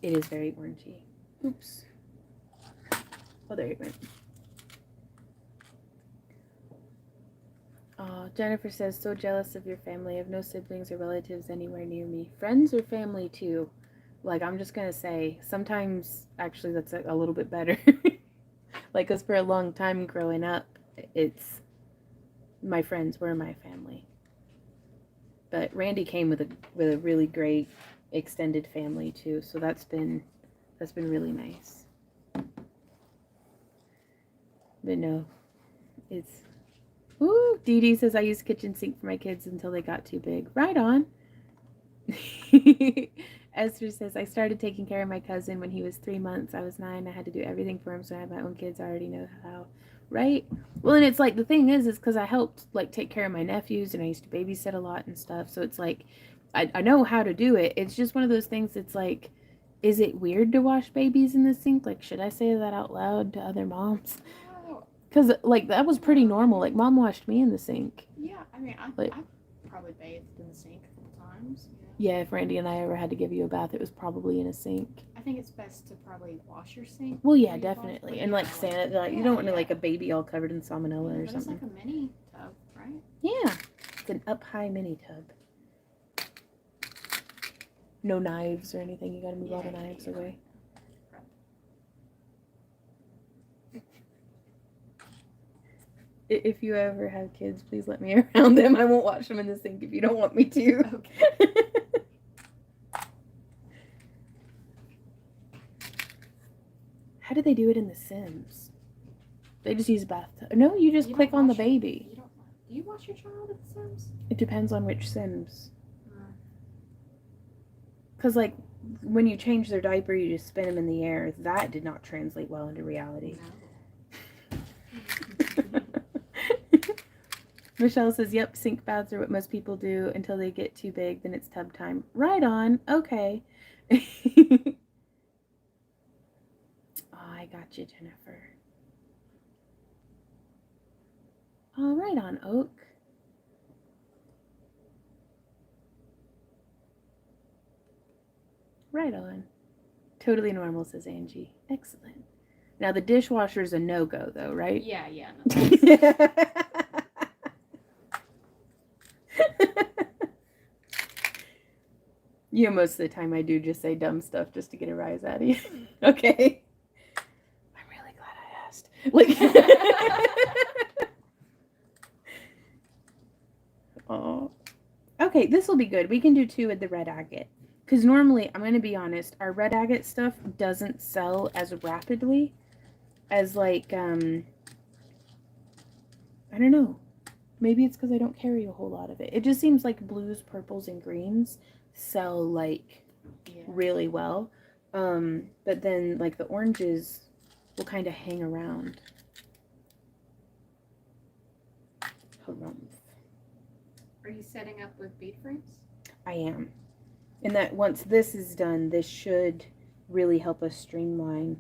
It is very orangey. Oops. Oh, there you went. Jennifer says, so jealous of your family. I have no siblings or relatives anywhere near me. Friends or family too. Like, I'm just going to say, sometimes, actually, that's a little bit better. Like, because for a long time growing up, it's, my friends were my family. But Randy came with a really great extended family too, so that's been really nice. But no, it's. Ooh, Dee Dee says I use kitchen sink for my kids until they got too big. Right on. Esther says I started taking care of my cousin when he was 3 months. I was 9. I had to do everything for him, so I have my own kids. I already know how. Right? Well, and it's like the thing is because I helped like take care of my nephews and I used to babysit a lot and stuff. So it's like I know how to do it. It's just one of those things that's like, is it weird to wash babies in the sink? Like, should I say that out loud to other moms? Because like that was pretty normal. Like mom washed me in the sink. Yeah, I mean, I've probably bathed in the sink a couple times. Yeah, if Randy and I ever had to give you a bath, it was probably in a sink. I think it's best to probably wash your sink. Well, yeah, definitely. And like sanitize, like you don't want to yeah. like a baby all covered in salmonella or But something. it's like a mini tub, right? Yeah, it's an up high mini tub. No knives or anything. You gotta move all the knives away. If you ever have kids, please let me around them. I won't wash them in the sink if you don't want me to. Okay. How do they do it in The Sims? They just use a bathtub. No, you just click on the baby. Do you wash your child at The Sims? It depends on which Sims. Because, like, when you change their diaper, you just spin them in the air. That did not translate well into reality. No. Michelle says, yep, sink baths are what most people do until they get too big. Then it's tub time. Right on. Okay. Oh, I got you, Jennifer. Oh, right on, Oak. Right on. Totally normal, says Angie. Excellent. Now, the dishwasher's a no-go, though, right? Yeah. No, You know, most of the time I do just say dumb stuff just to get a rise out of you. Okay. I'm really glad I asked. Like, oh. Okay, this will be good. We can do 2 with the red agate. Because normally, I'm going to be honest, our red agate stuff doesn't sell as rapidly as, like, I don't know. Maybe it's because I don't carry a whole lot of it. It just seems like blues, purples, and greens sell, like, really well. But then, like, the oranges will kind of hang around. Are you setting up with bead frames? I am. And that once this is done, this should really help us streamline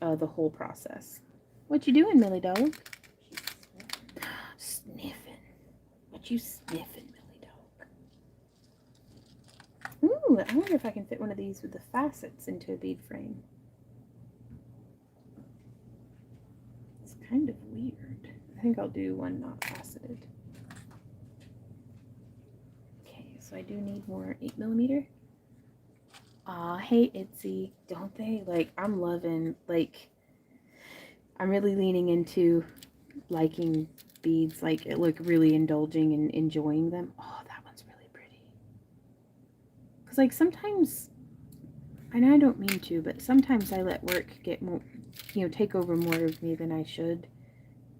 the whole process. What you doing, Millie dog? Sniffing. What you sniffing, Millie dog? Ooh, I wonder if I can fit one of these with the facets into a bead frame. It's kind of weird. I think I'll do one not faceted. So I do need more 8mm. Aw, hey Itsy. Don't they? Like, I'm loving, like, I'm really leaning into liking beads. Like, really indulging and enjoying them. Oh, that one's really pretty. Because, like, sometimes, and I don't mean to, but sometimes I let work get more, take over more of me than I should.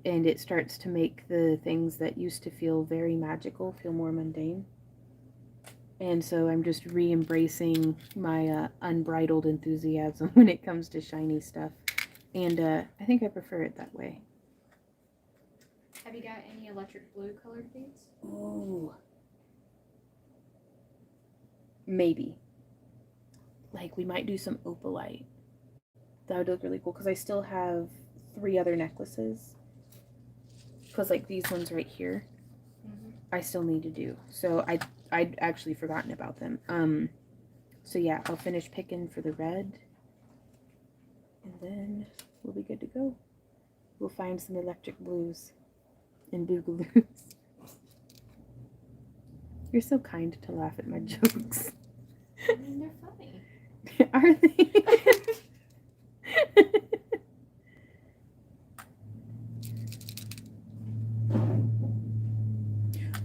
And it starts to make the things that used to feel very magical feel more mundane. And so I'm just re-embracing my unbridled enthusiasm when it comes to shiny stuff. And I think I prefer it that way. Have you got any electric blue colored beads? Ooh. Maybe. Like, we might do some opalite. That would look really cool, because I still have 3 other necklaces. Because, like, these ones right here, I still need to do. So I'd actually forgotten about them. So yeah, I'll finish picking for the red. And then we'll be good to go. We'll find some electric blues and boogaloos. You're so kind to laugh at my jokes. I mean, they're funny. Are they?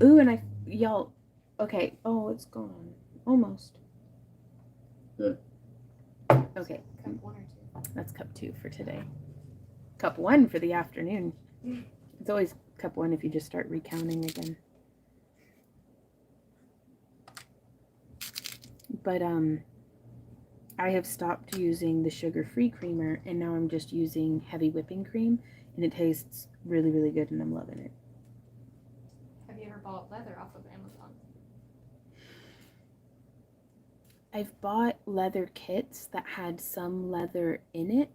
Ooh, and y'all, okay. Oh, it's gone. Almost. Okay. Cup 1 or 2. That's cup 2 for today. Cup 1 for the afternoon. It's always cup 1 if you just start recounting again. But I have stopped using the sugar-free creamer, and now I'm just using heavy whipping cream, and it tastes really, really good, and I'm loving it. Have you ever bought leather off of Amazon? I've bought leather kits that had some leather in it,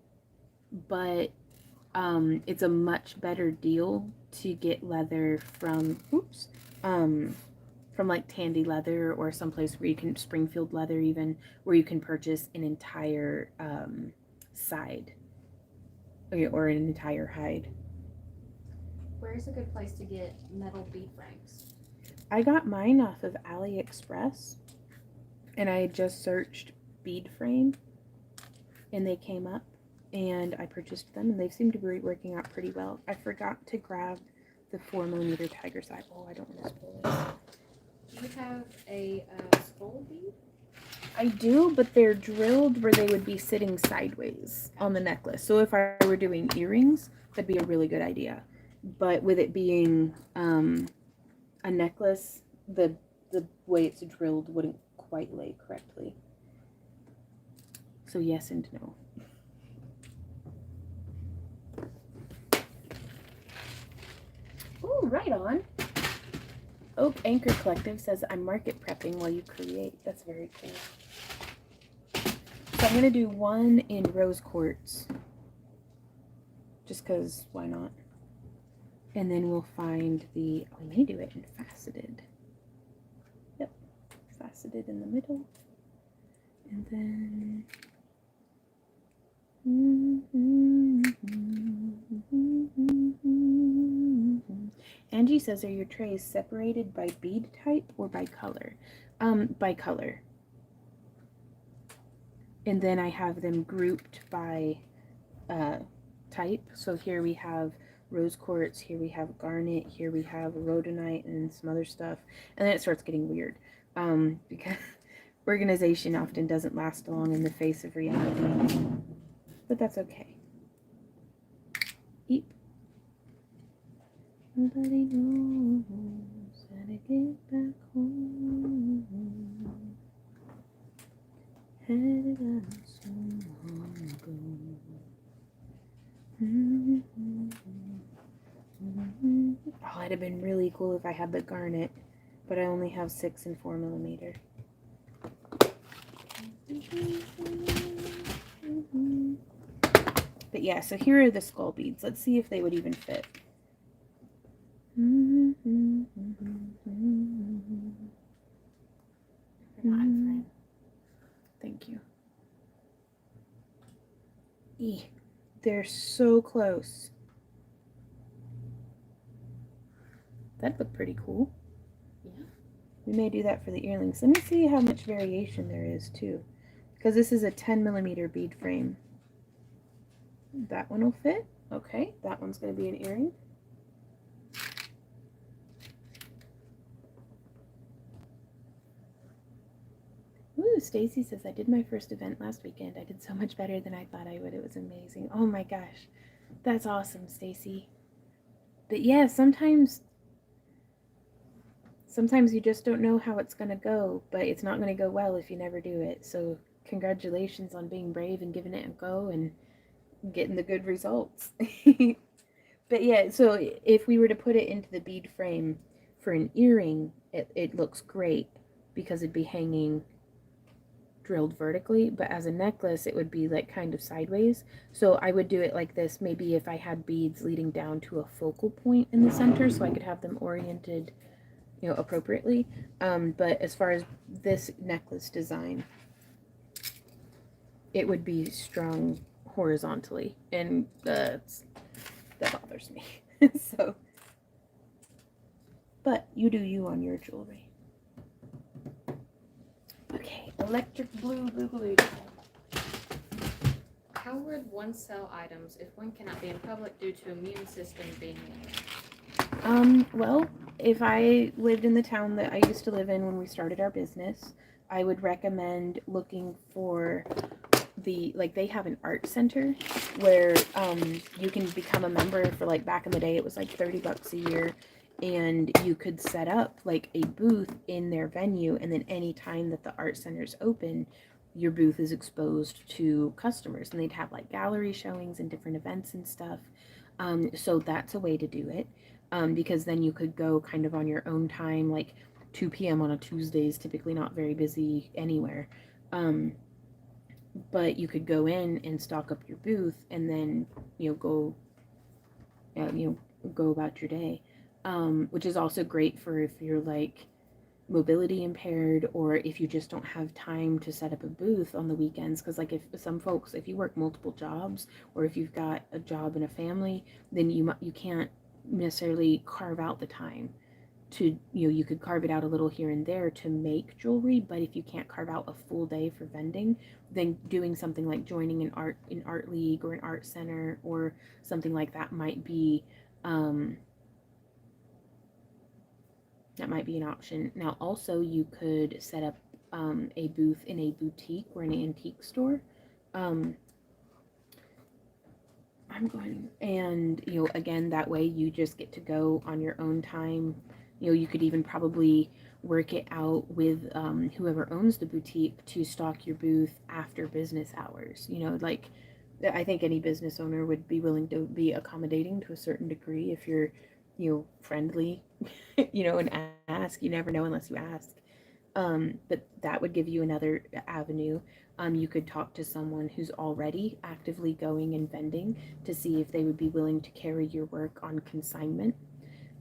but it's a much better deal to get leather from like Tandy Leather or someplace where you can, Springfield Leather even, where you can purchase an entire side or an entire hide. Where's a good place to get metal bead frames? I got mine off of AliExpress, and I just searched bead frame, and they came up, and I purchased them, and they seem to be working out pretty well. I forgot to grab the 4mm tiger's eye. Oh, I don't want to spoil it. Do you have a skull bead? I do, but they're drilled where they would be sitting sideways on the necklace. So if I were doing earrings, that'd be a really good idea. But with it being a necklace, the way it's drilled wouldn't quite lay correctly. So yes and no. Ooh, right on. Oak Anchor Collective says, I'm market prepping while you create. That's very cool. So I'm going to do one in rose quartz. Just because, why not? And then we'll find we may do it in faceted. Yep, faceted in the middle. And then... Angie says, are your trays separated by bead type or by color? By color. And then I have them grouped by type. So here we have rose quartz, here we have garnet, here we have rhodonite and some other stuff. And then it starts getting weird because organization often doesn't last long in the face of reality. But that's okay. Eep. Nobody knows how to get back home. Had it out so long ago. Oh, it'd have been really cool if I had the garnet, but I only have 6 and 4mm. But yeah, so here are the skull beads. Let's see if they would even fit. Thank you. They're so close. That'd look pretty cool. Yeah. We may do that for the earrings. Let me see how much variation there is too. Because this is a 10mm bead frame. That one will fit. Okay, that one's going to be an earring. Ooh, Stacy says, I did my first event last weekend. I did so much better than I thought I would. It was amazing. Oh my gosh. That's awesome, Stacy. But yeah, sometimes you just don't know how it's going to go, but it's not going to go well if you never do it. So congratulations on being brave and giving it a go and getting the good results. But yeah, so if we were to put it into the bead frame for an earring, it looks great because it'd be hanging drilled vertically, but as a necklace it would be like kind of sideways. So I would do it like this, maybe if I had beads leading down to a focal point in the center so I could have them oriented, you know, appropriately. But as far as this necklace design, it would be strung horizontally, and that bothers me. So, but you do you on your jewelry. Okay, electric blue boogaloo. How would one sell items if one cannot be in public due to immune system being low? Well, if I lived in the town that I used to live in when we started our business, I would recommend looking for they have an art center where you can become a member for, like, back in the day it was like $30 a year, and you could set up like a booth in their venue, and then any time that the art center's open, your booth is exposed to customers, and they'd have like gallery showings and different events and stuff. So that's a way to do it, because then you could go kind of on your own time, like 2 p.m. on a Tuesday is typically not very busy anywhere. But you could go in and stock up your booth, and then go go about your day, which is also great for if you're like mobility impaired, or if you just don't have time to set up a booth on the weekends, because like if some folks, if you work multiple jobs, or if you've got a job and a family, then you can't necessarily carve out the time to, you could carve it out a little here and there to make jewelry, but if you can't carve out a full day for vending, then doing something like joining an art league or an art center or something like that might be an option. Now also you could set up a booth in a boutique or an antique store. Again, that way you just get to go on your own time. You could even probably work it out with whoever owns the boutique to stock your booth after business hours. Like, I think any business owner would be willing to be accommodating to a certain degree if you're, friendly, and ask. You never know unless you ask. But that would give you another avenue. You could talk to someone who's already actively going and vending to see if they would be willing to carry your work on consignment.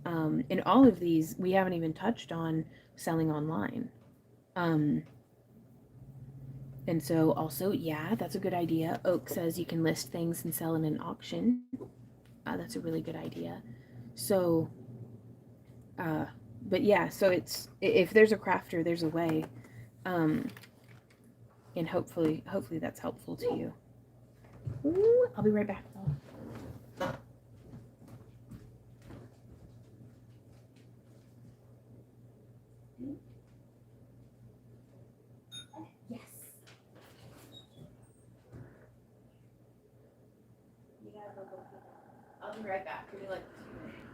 And all of these, we haven't even touched on selling online. And so also, yeah, that's a good idea. Oak says you can list things and sell in an auction. That's a really good idea. So, but yeah, so it's, if there's a crafter, there's a way. And hopefully that's helpful to you. Ooh, I'll be right back though. Yes. You gotta go get that. I'll be right back. Give me like 2 minutes.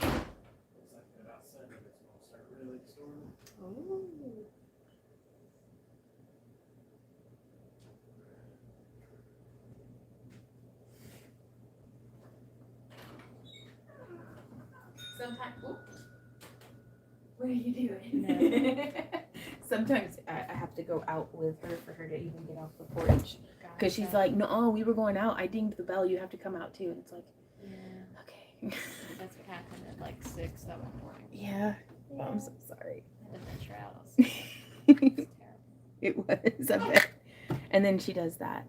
Looks like in about 7 minutes we'll start really storming. Ooh. Sometimes, what are you doing? No. Sometimes I have to go out with her for her to even get off the porch. Because she's like, no, we were going out. I dinged the bell. You have to come out too. And it's like, Yeah. okay. That's what happened at like 6 that morning. Yeah. Oh, I'm so sorry. I had to venture out. I was terrible. It was, I bet. And then she does that.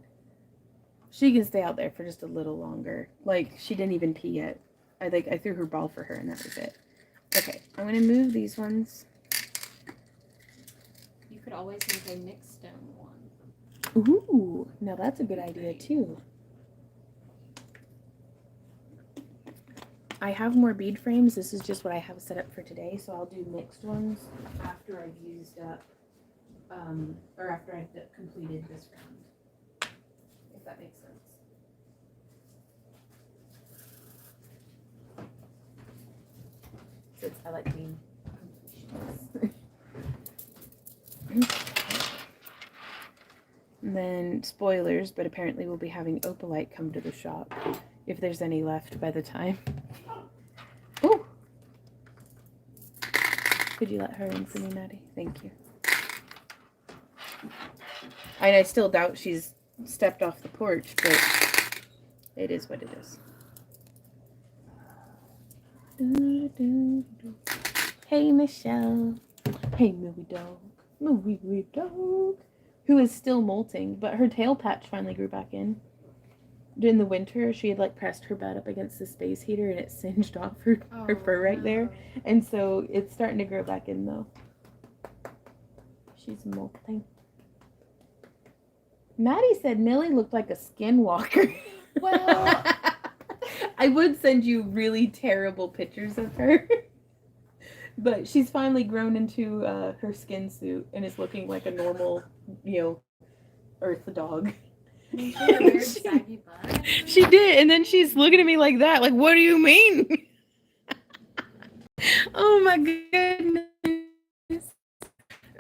She can stay out there for just a little longer. Like, she didn't even pee yet. I threw her ball for her and that was it. Okay, I'm gonna move these ones. You could always make a mixed stone one. Ooh, now that's a good idea too. I have more bead frames. This is just what I have set up for today, so I'll do mixed ones after I've used up, or after I've completed this round, if that makes sense. Since I like being completions. And then spoilers, but apparently we'll be having opalite come to the shop, if there's any left by the time. Oh! Could you let her in for me, Maddie? Thank you. And I still doubt she's stepped off the porch, but it is what it is. Hey, Michelle. Hey, Millie dog. Millie dog. who is still molting, but her tail patch finally grew back in. In the winter, she had like pressed her bed up against the space heater and it singed off her fur right there. And so it's starting to grow back in though. She's molting. Maddie said Millie looked like a skinwalker. Well, I would send you really terrible pictures of her. But she's finally grown into her skin suit and is looking like a normal, Earth dog. she had a weird saggy butt. She did, and then she's looking at me like that. Like, what do you mean? Oh my goodness.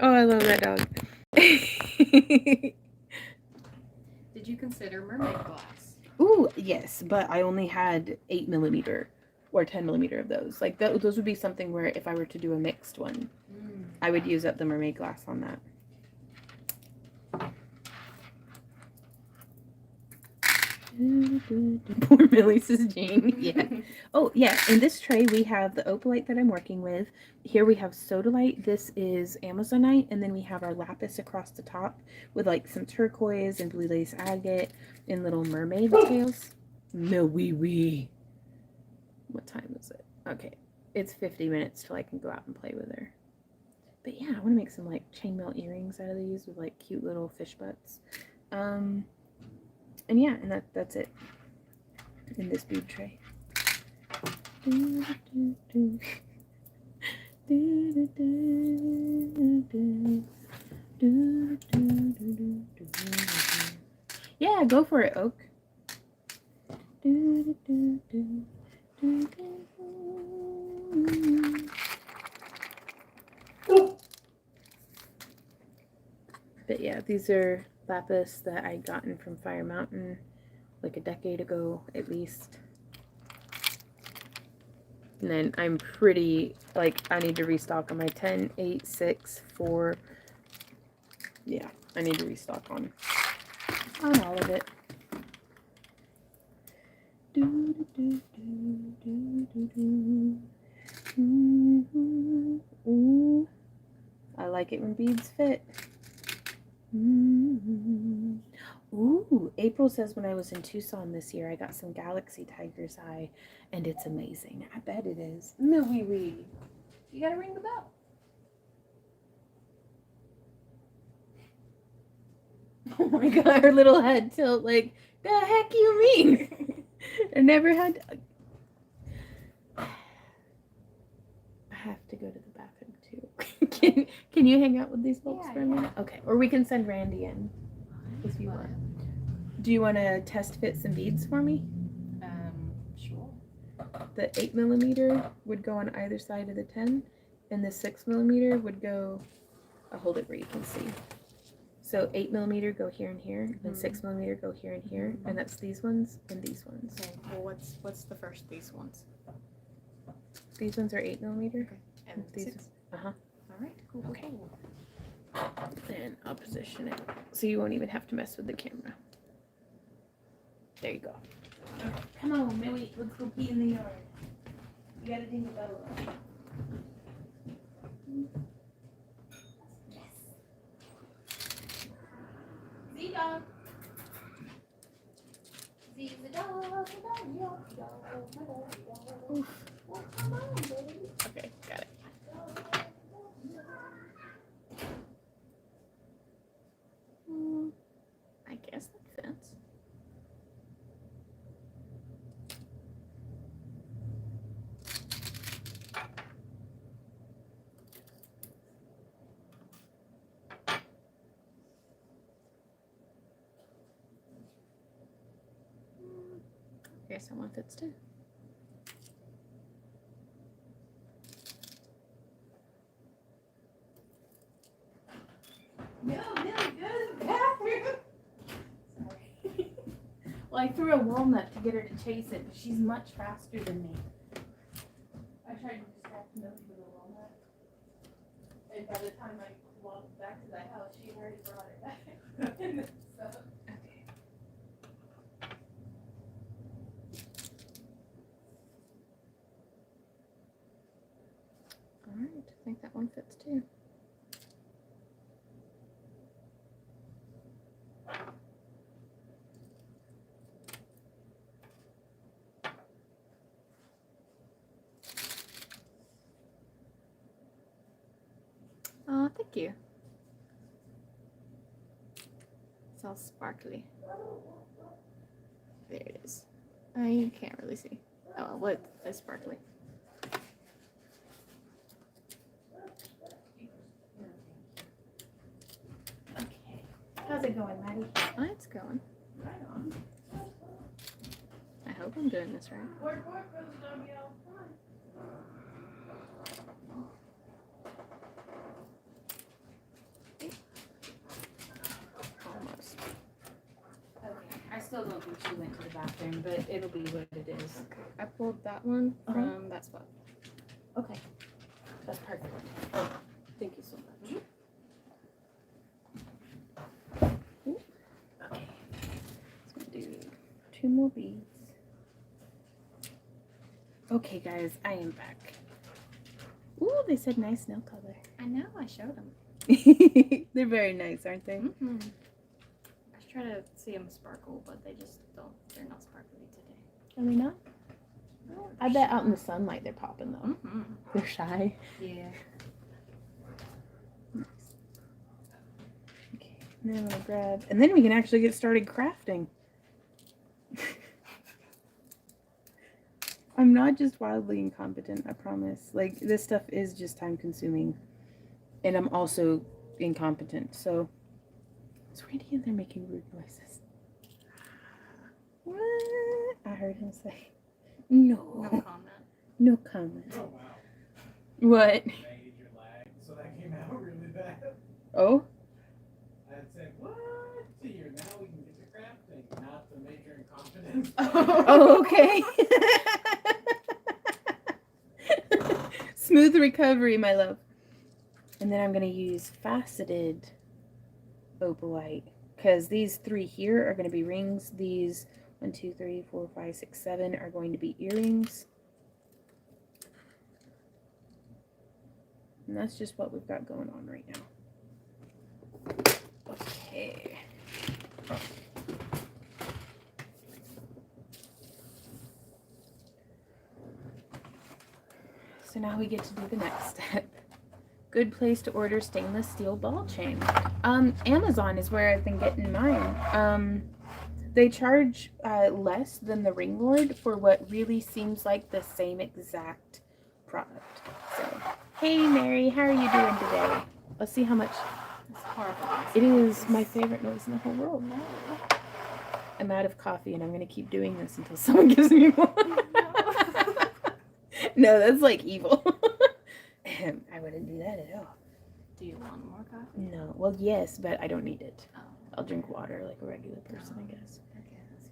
Oh, I love that dog. Did you consider mermaid glass? Ooh, yes, but I only had 8mm or 10mm of those. Like, those would be something where if I were to do a mixed one, I would use up the mermaid glass on that. Poor Millie, says Jane. Yeah. Oh, yeah. In this tray, we have the opalite that I'm working with. Here we have sodalite. This is Amazonite. And then we have our lapis across the top with like some turquoise and blue lace agate and little mermaid tails. Wee. What time is it? Okay. It's 50 minutes till I can go out and play with her. But yeah, I want to make some like chainmail earrings out of these with like cute little fish butts. And yeah, and that's it in this bead tray. Yeah, go for it, Oak. But yeah, these are lapis that I gotten from Fire Mountain like a decade ago at least. And then I'm pretty, like, I need to restock on my 10, 8, 6, 4. Yeah, I need to restock on all of it. Ooh, I like it when beads fit. Ooh, April says when I was in Tucson this year, I got some Galaxy Tiger's Eye, and it's amazing. I bet it is. Wee. You gotta ring the bell. Oh my god, her little head tilt like, the heck you mean? I never had... I have to go to the bathroom too. Can you hang out with these folks for a minute? Okay, or we can send Randy in if you want. Do you want to test fit some beads for me? Sure. The 8mm would go on either side of the 10, and the 6mm would go, I'll hold it where you can see. So 8mm go here and here, and 6mm go here and here, and that's these ones and these ones. Okay. Well, what's the first these ones? These ones are 8mm. Okay. And these. 6. All right. Cool. Okay. And I'll position it so you won't even have to mess with the camera. There you go. Come on, Millie, let's go pee in the yard. You gotta ding the bell. Yes. Z-Dog. Z-Dog. Well, come on, baby. Okay, got it. I guess that fits. I guess that one fits too. No, go to the bathroom. Sorry. Well, I threw a walnut to get her to chase it, but she's much faster than me. I tried to distract Millie with a walnut, and by the time I walked back to the house, she already brought it back. So. Okay. All right, I think that one fits too. Thank you. It's all sparkly. There it is. You can't really see. Oh, what is sparkly? Okay. How's it going, Maddie? Oh, it's going. Right on. I hope I'm doing this right. Work, brother Danielle. Almost. Okay. I still don't think she went to the bathroom, but it'll be what it is. I pulled that one Uh-huh. from that spot. Okay. That's perfect. Thank you so much. Okay. So I'm gonna do 2 more beads. Okay, guys, I am back. Ooh, they said nice nail color. I know, I showed them. They're very nice, aren't they? Mm-hmm. I just try to see them sparkle, but they just don't. They're not sparkly today. Are they not? I bet out in the sunlight they're popping though. Mm-hmm. They're shy. Yeah. Okay, and then I'm gonna grab, and then we can actually get started crafting. I'm not just wildly incompetent, I promise. Like, this stuff is just time consuming. And I'm also incompetent, so. Is Randy in there making rude noises? What? I heard him say. No No. comment. No comment. Oh, wow. What? Major lag, so that came out really bad. Oh? I had said, what? Here, now we can get to crafting, not the major incompetence. Oh, okay. Smooth recovery, my love. And then I'm going to use faceted opalite because these 3 here are going to be rings. These 1, 2, 3, 4, 5, 6, 7 are going to be earrings. And that's just what we've got going on right now. Okay. So now we get to do the next step. Good place to order stainless steel ball chain. Amazon is where I've been getting mine. They charge less than the Ring Lord for what really seems like the same exact product. So, hey Mary, how are you doing today? Let's see how much. It's horrible. It is my favorite noise in the whole world. I'm out of coffee and I'm gonna keep doing this until someone gives me more. No, that's like evil. I wouldn't do that at all. Do you want more coffee? No. Well, yes, but I don't need it. Oh. I'll drink water like a regular person, I guess. Okay, that's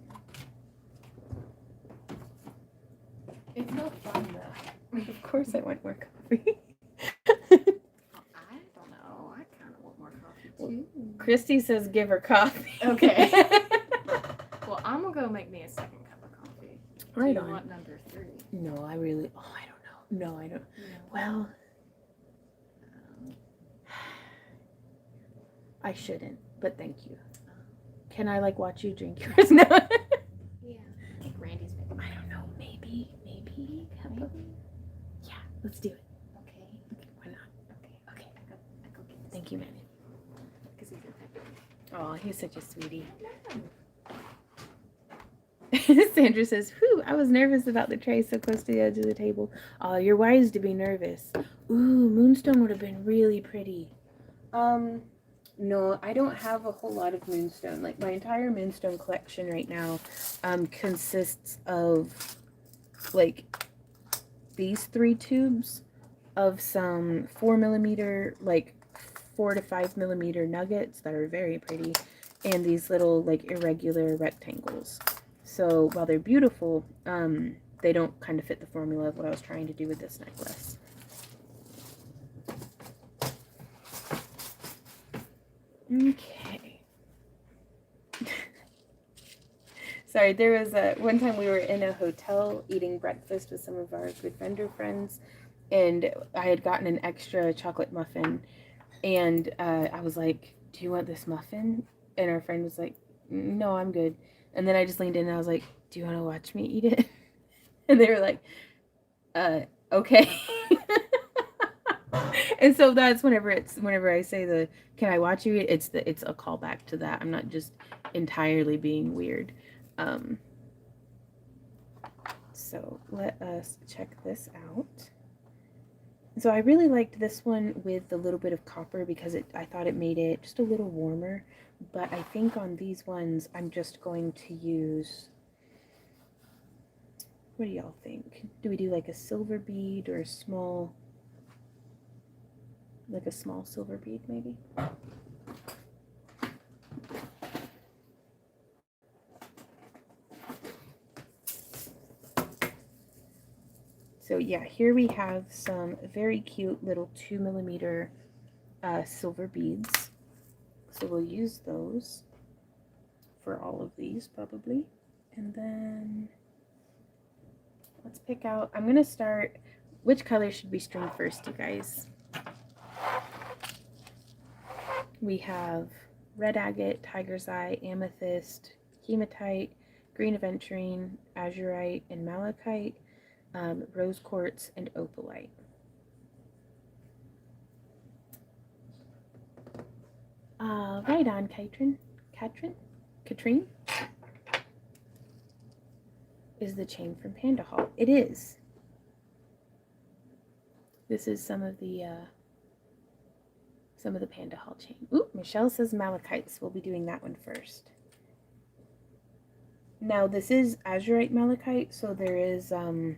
good. It's no fun, though. Of course I want more coffee. Well, I don't know. I kind of want more coffee too. Christy says give her coffee. Okay. Well, I'm gonna go make me a second cup of coffee. Right Do you on. want number 3? No, I really. Oh, I don't know. No, I don't. No. Well, I shouldn't, but thank you. Can I like watch you drink yours now? Yeah. I think Randy's making. I don't know. Maybe. Yeah, let's do it. Okay. Why not? Okay. I go get this. Thank you, man. Because he's a type. Oh, he's such a sweetie. Sandra says, whew, I was nervous about the tray so close to the edge of the table. Oh, you're wise to be nervous. Ooh, moonstone would have been really pretty. No, I don't have a whole lot of moonstone. Like, my entire moonstone collection right now consists of, like, these 3 tubes of some 4mm, like, 4 to 5mm nuggets that are very pretty, and these little, like, irregular rectangles. So while they're beautiful, they don't kind of fit the formula of what I was trying to do with this necklace. Okay. Sorry, there was one time we were in a hotel eating breakfast with some of our good vendor friends, and I had gotten an extra chocolate muffin, and I was like, do you want this muffin? And our friend was like, no, I'm good. And then I just leaned in and I was like, do you want to watch me eat it? And they were like, okay. And so that's whenever I say the can I watch you, it's a callback to that. I'm not just entirely being weird. Um, so let us check this out. So I really liked this one with a little bit of copper because I thought it made it just a little warmer. But I think on these ones I'm just going to use, what do y'all think? Do we do like a silver bead or a small, like a small silver bead maybe? So yeah, here we have some very cute little 2mm silver beads. So we'll use those for all of these probably. And then let's pick out, I'm gonna start, which color should we string first, you guys? We have red agate, tiger's eye, amethyst, hematite, green aventurine, azurite, and malachite, rose quartz, and opalite. Right on, Katrine? Is the chain from Panda Hall? It is. This is some of the Panda Hall chain. Ooh, Michelle says malachite, so we'll be doing that one first. Now this is azurite malachite, so there is some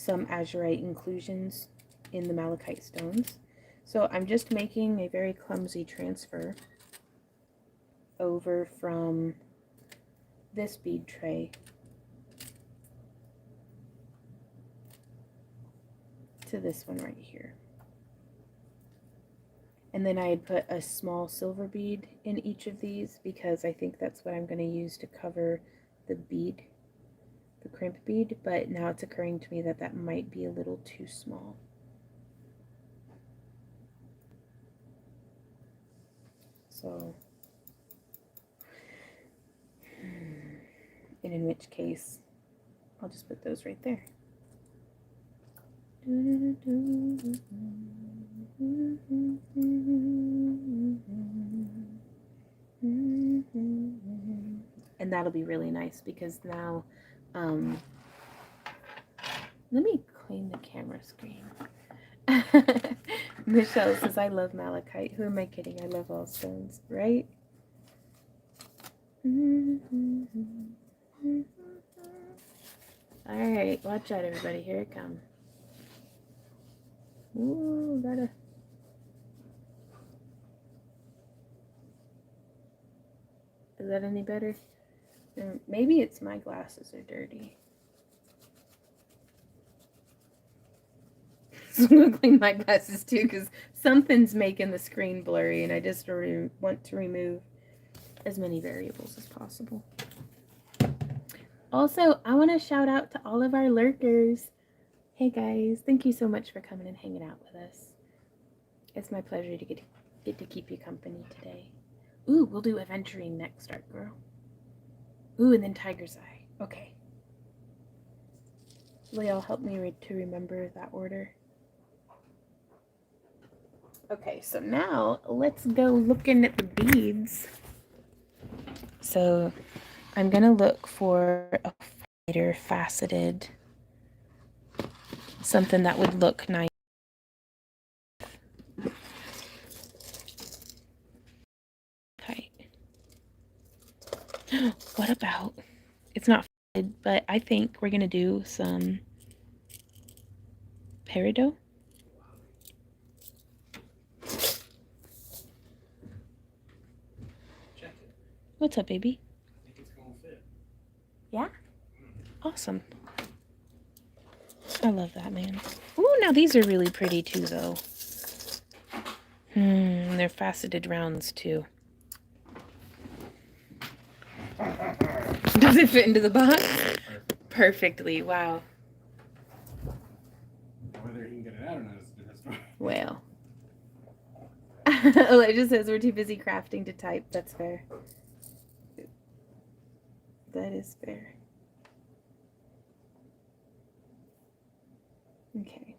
azurite inclusions in the malachite stones. So I'm just making a very clumsy transfer over from this bead tray to this one right here. And then I had put a small silver bead in each of these because I think that's what I'm going to use to cover the bead, the crimp bead, but now it's occurring to me that that might be a little too small. So, and in which case, I'll just put those right there. And that'll be really nice because now, let me clean the camera screen. Michelle says, I love malachite. Who am I kidding? I love all stones, right? All right, watch out, everybody. Here it comes. Ooh, gotta. Is that any better? Maybe it's my glasses are dirty. So I'm gonna clean my glasses too because something's making the screen blurry, and I just want to remove as many variables as possible. Also, I want to shout out to all of our lurkers. Hey guys, thank you so much for coming and hanging out with us. It's my pleasure to get to keep you company today. Ooh, we'll do aventurine next, Art Girl. Ooh, and then tiger's eye. Okay. Will y'all help me to remember that order? Okay, so now let's go looking at the beads. So I'm gonna look for a lighter faceted, something that would look nice. Okay. What about, it's not faceted, but I think we're gonna do some peridot. Check it. What's up, baby? I think it's gonna fit. Yeah? Awesome. I love that, man. Ooh, now these are really pretty too, though. They're faceted rounds too. Does it fit into the box? Perfectly. Wow. Whether he can get it out or not is a different story. Well. Elijah says we're too busy crafting to type. That's fair. That is fair. Okay.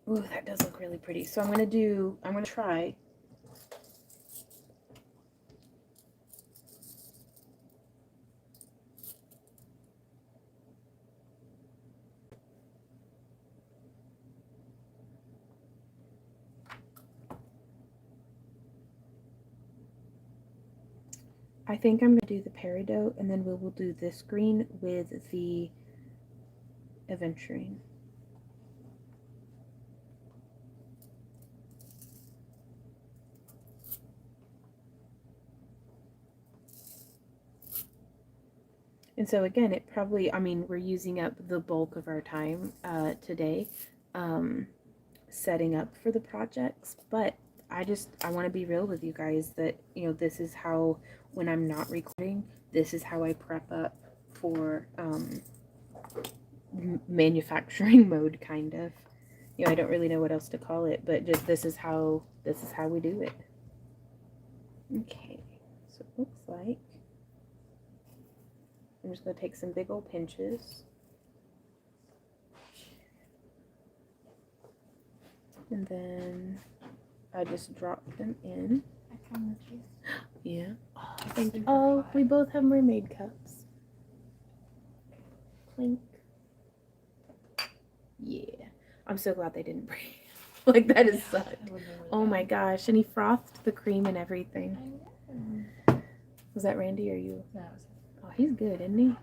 Ooh, that does look really pretty. So I'm gonna try. I think I'm gonna do the peridot, and then we will do this green with the aventurine. And so again, it probably, I mean, we're using up the bulk of our time today setting up for the projects, but I want to be real with you guys that, you know, this is how, when I'm not recording, this is how I prep up for manufacturing mode, kind of. You know, I don't really know what else to call it, but just this is how we do it. Okay, so it looks like I'm just going to take some big old pinches. And then I just drop them in. I come with you. Yeah. Oh, thank you. Oh, we both have mermaid cups. Clink. Yeah. I'm so glad they didn't break. Like, that is such. Oh my gosh. And he frothed the cream and everything. Was that Randy or you? No, it was Oh, he's good, isn't he?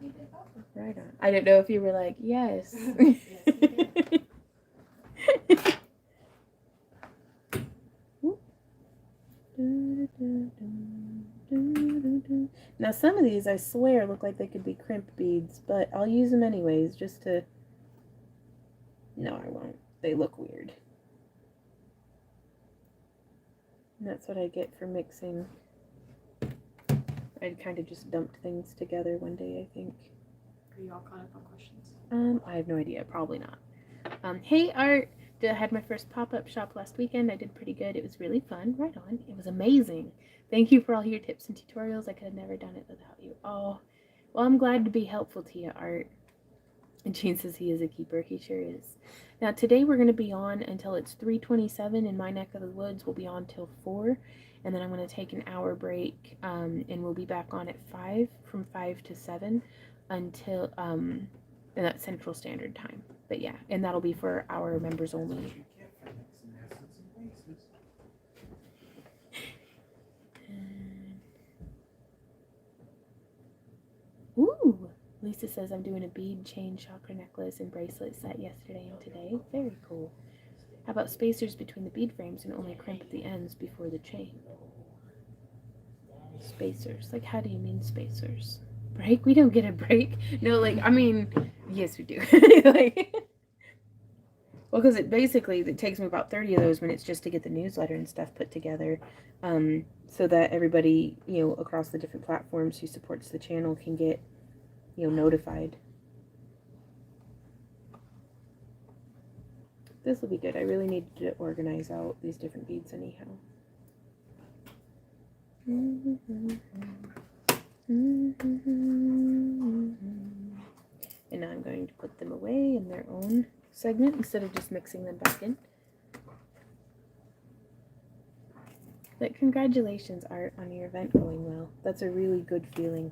Right on. I didn't know if you were like, yes. Now some of these I swear look like they could be crimp beads, but I'll use them anyways just to... No, I won't. They look weird. And that's what I get for mixing. I kind of just dumped things together one day, I think. Are you all caught up on questions? I have no idea. Probably not. Hey, Art. I had my first pop-up shop last weekend. I did pretty good. It was really fun. Right on. It was amazing. Thank you for all your tips and tutorials. I could have never done it without you. Oh, well, I'm glad to be helpful to you, Art. And Gene says he is a keeper. He sure is. Now, today we're going to be on until it's 3:27 in my neck of the woods. We'll be on till 4. And then I'm going to take an hour break. And we'll be back on at 5, from 5 to 7 until... and that's Central Standard Time. But yeah, and that'll be for our members only. Ooh, Lisa says I'm doing a bead chain chakra necklace and bracelet set yesterday and today. Very cool. How about spacers between the bead frames and only crimp at the ends before the chain? Spacers. Like, how do you mean spacers? Break? We don't get a break. No, like, I mean, yes, we do. Like, well, because it takes me about 30 of those minutes just to get the newsletter and stuff put together, so that everybody, you know, across the different platforms who supports the channel can get, you know, notified. This will be good. I really need to organize out these different beads anyhow. And now I'm going to put them away in their own segment instead of just mixing them back in. But congratulations, Art, on your event going well. That's a really good feeling.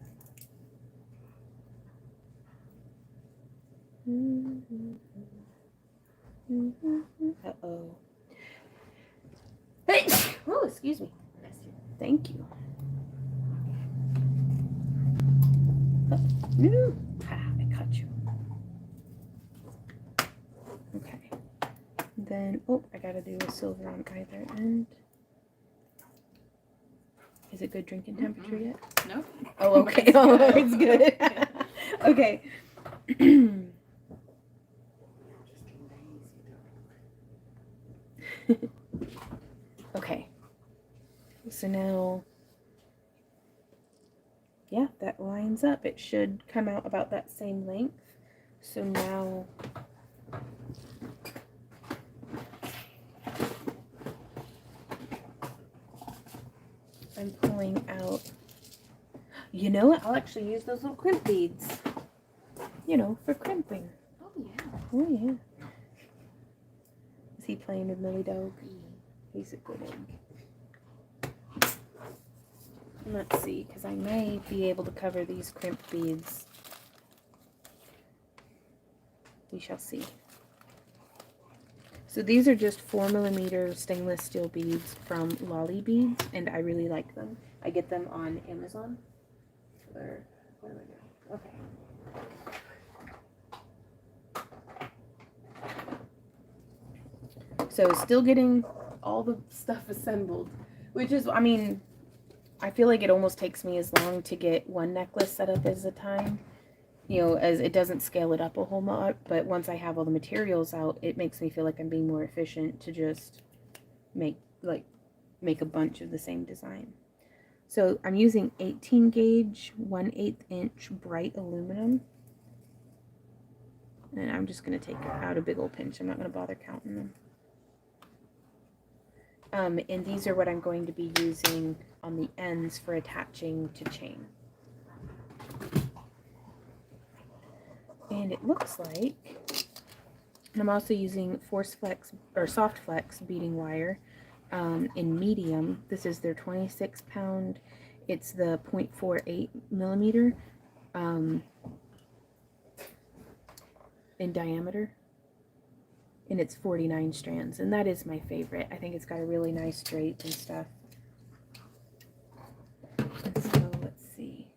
Uh-oh. Hey! Oh, excuse me. Thank you. Oh, I cut you. Okay. Then, oh, I gotta do a silver on either end. Is it good drinking temperature yet? Nope. Oh, okay. Oh, it's good. Okay. Okay. So now, yeah, that lines up. It should come out about that same length. So now, I'm pulling out, you know what, I'll actually use those little crimp beads, you know, for crimping. Oh, yeah. Oh, yeah. Is he playing with Millie Dog? He's a good egg. Let's see, because I may be able to cover these crimped beads. We shall see. So these are just 4mm stainless steel beads from Lolly Beads, and I really like them. I get them on Amazon. Or, what am I doing? Okay. So still getting all the stuff assembled, which is, I mean, I feel like it almost takes me as long to get one necklace set up as a time. You know, as it doesn't scale it up a whole lot, but once I have all the materials out, it makes me feel like I'm being more efficient to just make a bunch of the same design. So I'm using 18 gauge 1/8 inch bright aluminum, and I'm just going to take out a big old pinch. I'm not going to bother counting them. And these are what I'm going to be using on the ends for attaching to chain. And it looks like, and I'm also using Force Flex or Soft Flex beading wire in medium. This is their 26 pound. It's the 0.48mm in diameter. And it's 49 strands. And that is my favorite. I think it's got a really nice drape and stuff. And so let's see.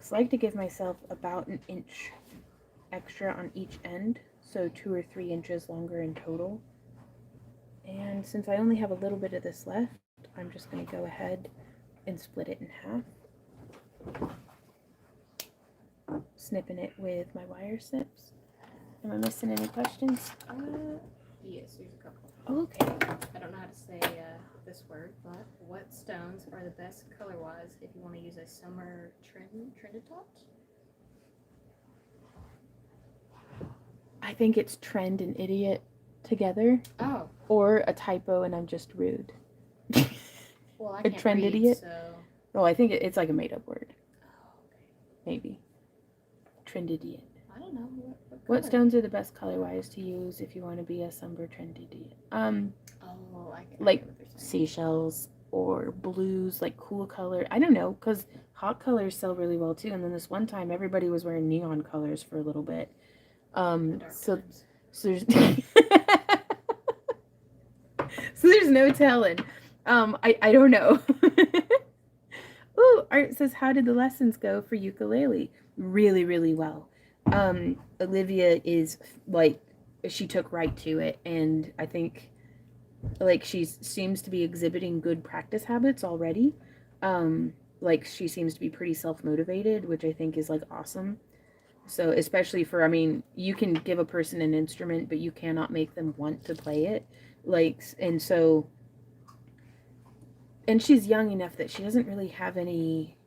I like to give myself about an inch extra on each end, so 2 or 3 inches longer in total. And since I only have a little bit of this left, I'm just going to go ahead and split it in half, snipping it with my wire snips. Am I missing any questions? Yes, there's a couple. Okay. I don't know how to say this word, but what stones are the best color-wise if you want to use a summer trended tops? I think it's trend and idiot together. Oh. Or a typo and I'm just rude. Well, I A can't trend read, idiot? so... Oh, I think it's like a made-up word. Oh, okay. Maybe. Trend idiot. I don't know. What stones are the best color-wise to use if you want to be a summer trend idiot? Like seashells or blues, like cool color. I don't know, because hot colors sell really well too. And then this one time, everybody was wearing neon colors for a little bit. So there's so there's no telling. I don't know. Ooh, Art says, how did the lessons go for ukulele? Really, really well. Olivia is like, she took right to it, and I think like she seems to be exhibiting good practice habits already. Like she seems to be pretty self-motivated, which I think is like awesome. So especially for, I mean, you can give a person an instrument, but you cannot make them want to play it. Like, and so, and she's young enough that she doesn't really have any,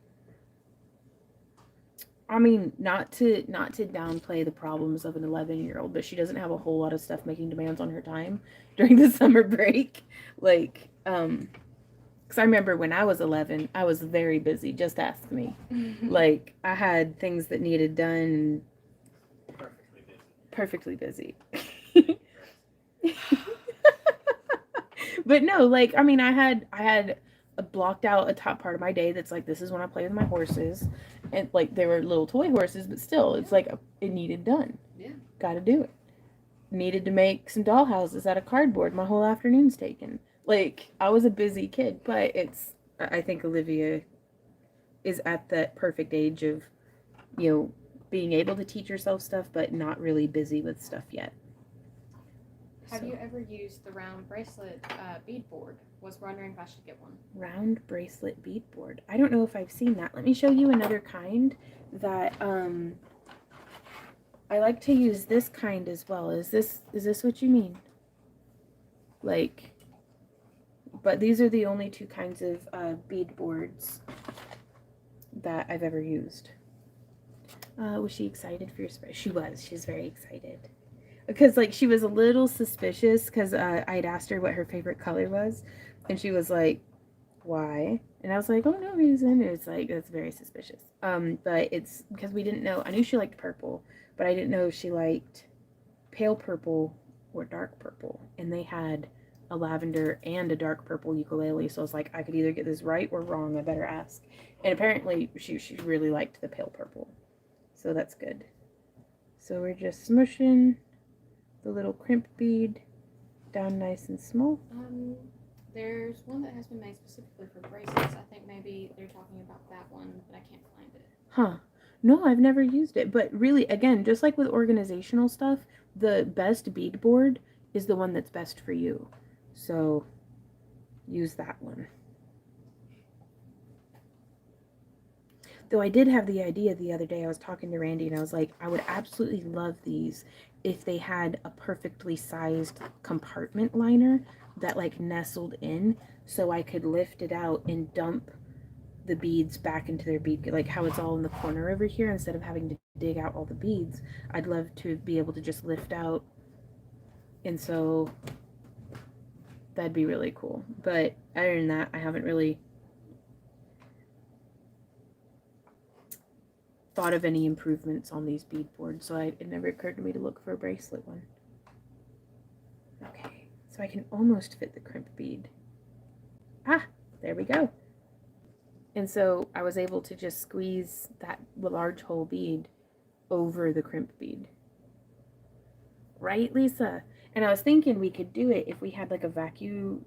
I mean, not to downplay the problems of an 11-year-old, but she doesn't have a whole lot of stuff making demands on her time during the summer break. Like, because I remember when I was 11, I was very busy. Just ask me. Like, I had things that needed done. Perfectly busy. But no, like, I mean, I had blocked out a top part of my day that's like, this is when I play with my horses. And like, they were little toy horses, but still, it's like, it needed done. Yeah. Gotta do it. Needed to make some dollhouses out of cardboard. My whole afternoon's taken. Like, I was a busy kid, but I think Olivia is at that perfect age of, you know, being able to teach herself stuff, but not really busy with stuff yet. Have you ever used the round bracelet beadboard? Was wondering if I should get one. Round bracelet beadboard. I don't know if I've seen that. Let me show you another kind that I like to use this kind as well. Is this what you mean? Like, but these are the only two kinds of bead boards that I've ever used. Was she excited for your surprise? She was. She was very excited. Because, like, she was a little suspicious because I had asked her what her favorite color was. And she was like, why? And I was like, oh, no reason. It was like, that's very suspicious. But it's because we didn't know. I knew she liked purple, but I didn't know if she liked pale purple or dark purple, and they had a lavender and a dark purple ukulele. So I was like, I could either get this right or wrong. I better ask. And apparently, she really liked the pale purple, so that's good. So we're just smushing the little crimp bead down nice and small. There's one that has been made specifically for bracelets. I think maybe they're talking about that one, but I can't find it. Huh. No, I've never used it. But really, again, just like with organizational stuff, the best bead board is the one that's best for you. So use that one. Though I did have the idea the other day, I was talking to Randy and I was like, I would absolutely love these if they had a perfectly sized compartment liner that like nestled in so I could lift it out and dump the beads back into their bead, like how it's all in the corner over here. Instead of having to dig out all the beads, I'd love to be able to just lift out, and so that'd be really cool. But other than that, I haven't really thought of any improvements on these bead boards, so it never occurred to me to look for a bracelet one. Okay, so I can almost fit the crimp bead. Ah, there we go. And so I was able to just squeeze that large hole bead over the crimp bead. Right, Lisa? And I was thinking we could do it if we had like a vacuum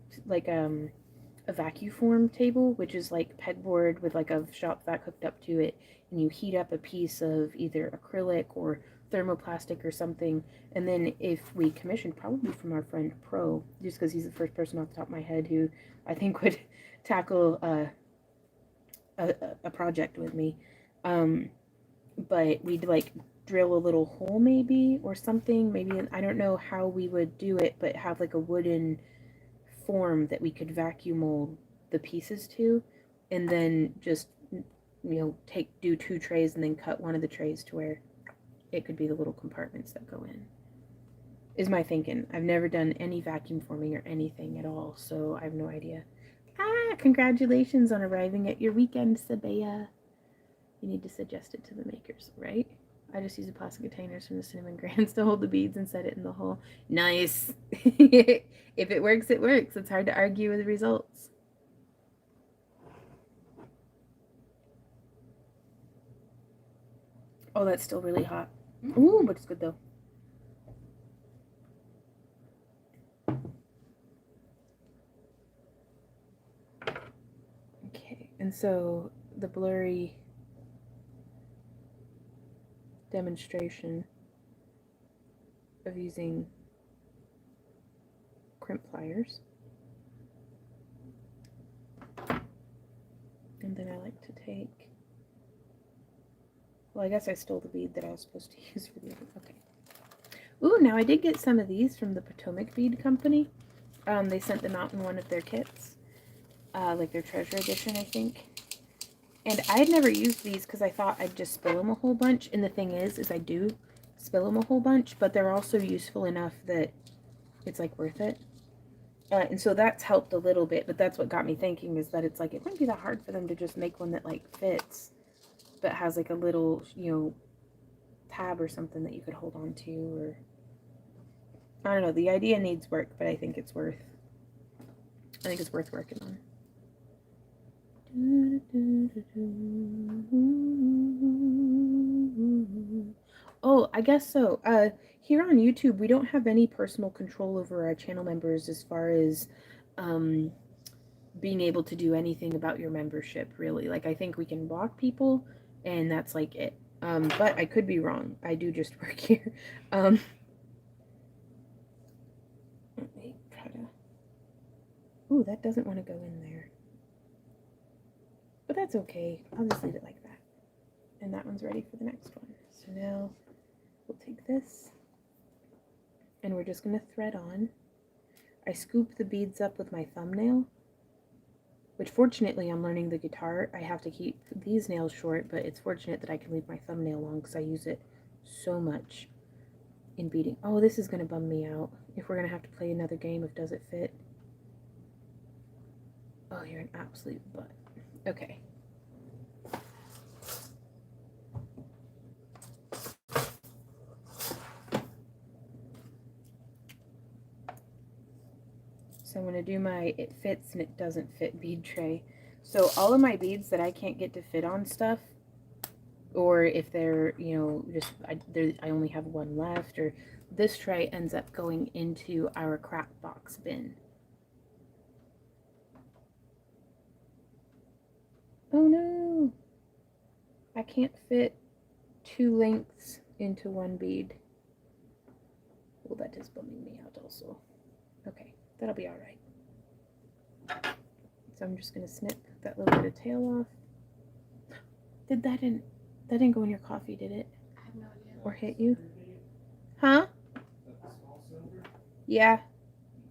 form table, which is like pegboard with like a shop vac hooked up to it, and you heat up a piece of either acrylic or thermoplastic or something, and then if we commissioned, probably from our friend Pro, just because he's the first person off the top of my head who I think would tackle a project with me, but we'd like drill a little hole maybe or something, maybe, I don't know how we would do it, but have like a wooden form that we could vacuum mold the pieces to, and then just, you know, do 2 trays and then cut one of the trays to where it could be the little compartments that go in, is my thinking. I've never done any vacuum forming or anything at all, so I have no idea. Congratulations on arriving at your weekend, Sabea. You need to suggest it to the makers, right? I just use the plastic containers from the cinnamon grands to hold the beads and set it in the hole. Nice. If it works, it works. It's hard to argue with the results. Oh, that's still really hot. Ooh, but it's good though. Okay, and so the blurry demonstration of using crimp pliers. And then I like to take, well, I guess I stole the bead that I was supposed to use for the other. Okay. Ooh, now I did get some of these from the Potomac Bead Company. They sent them out in one of their kits, like their treasure edition, I think. And I had never used these because I thought I'd just spill them a whole bunch. And the thing is I do spill them a whole bunch, but they're also useful enough that it's like worth it. And so that's helped a little bit, but that's what got me thinking, is that it's like, it wouldn't be that hard for them to just make one that like fits, but has like a little, you know, tab or something that you could hold on to, or I don't know. The idea needs work, but I think it's worth working on. Oh, I guess so. Here on YouTube, we don't have any personal control over our channel members as far as being able to do anything about your membership, really. Like, I think we can block people, and that's like it. But I could be wrong. I do just work here. Let me try to... Ooh, that doesn't want to go in there. But that's okay. I'll just leave it like that. And that one's ready for the next one. So now we'll take this, and we're just going to thread on. I scoop the beads up with my thumbnail, which fortunately I'm learning the guitar. I have to keep these nails short, but it's fortunate that I can leave my thumbnail long because I use it so much in beading. Oh, this is going to bum me out if we're going to have to play another game of Does It Fit? Oh, you're an absolute butt. Okay. So I'm going to do my it fits and it doesn't fit bead tray. So all of my beads that I can't get to fit on stuff, or if they're, you know, just I only have one left, or this tray ends up going into our crap box bin. Oh no! I can't fit 2 lengths into one bead. Well, that is bumming me out also. Okay, that'll be alright. So I'm just going to snip that little bit of tail off. That didn't go in your coffee, did it? I have no idea. Or hit you? Huh? Is that the small silver? Yeah.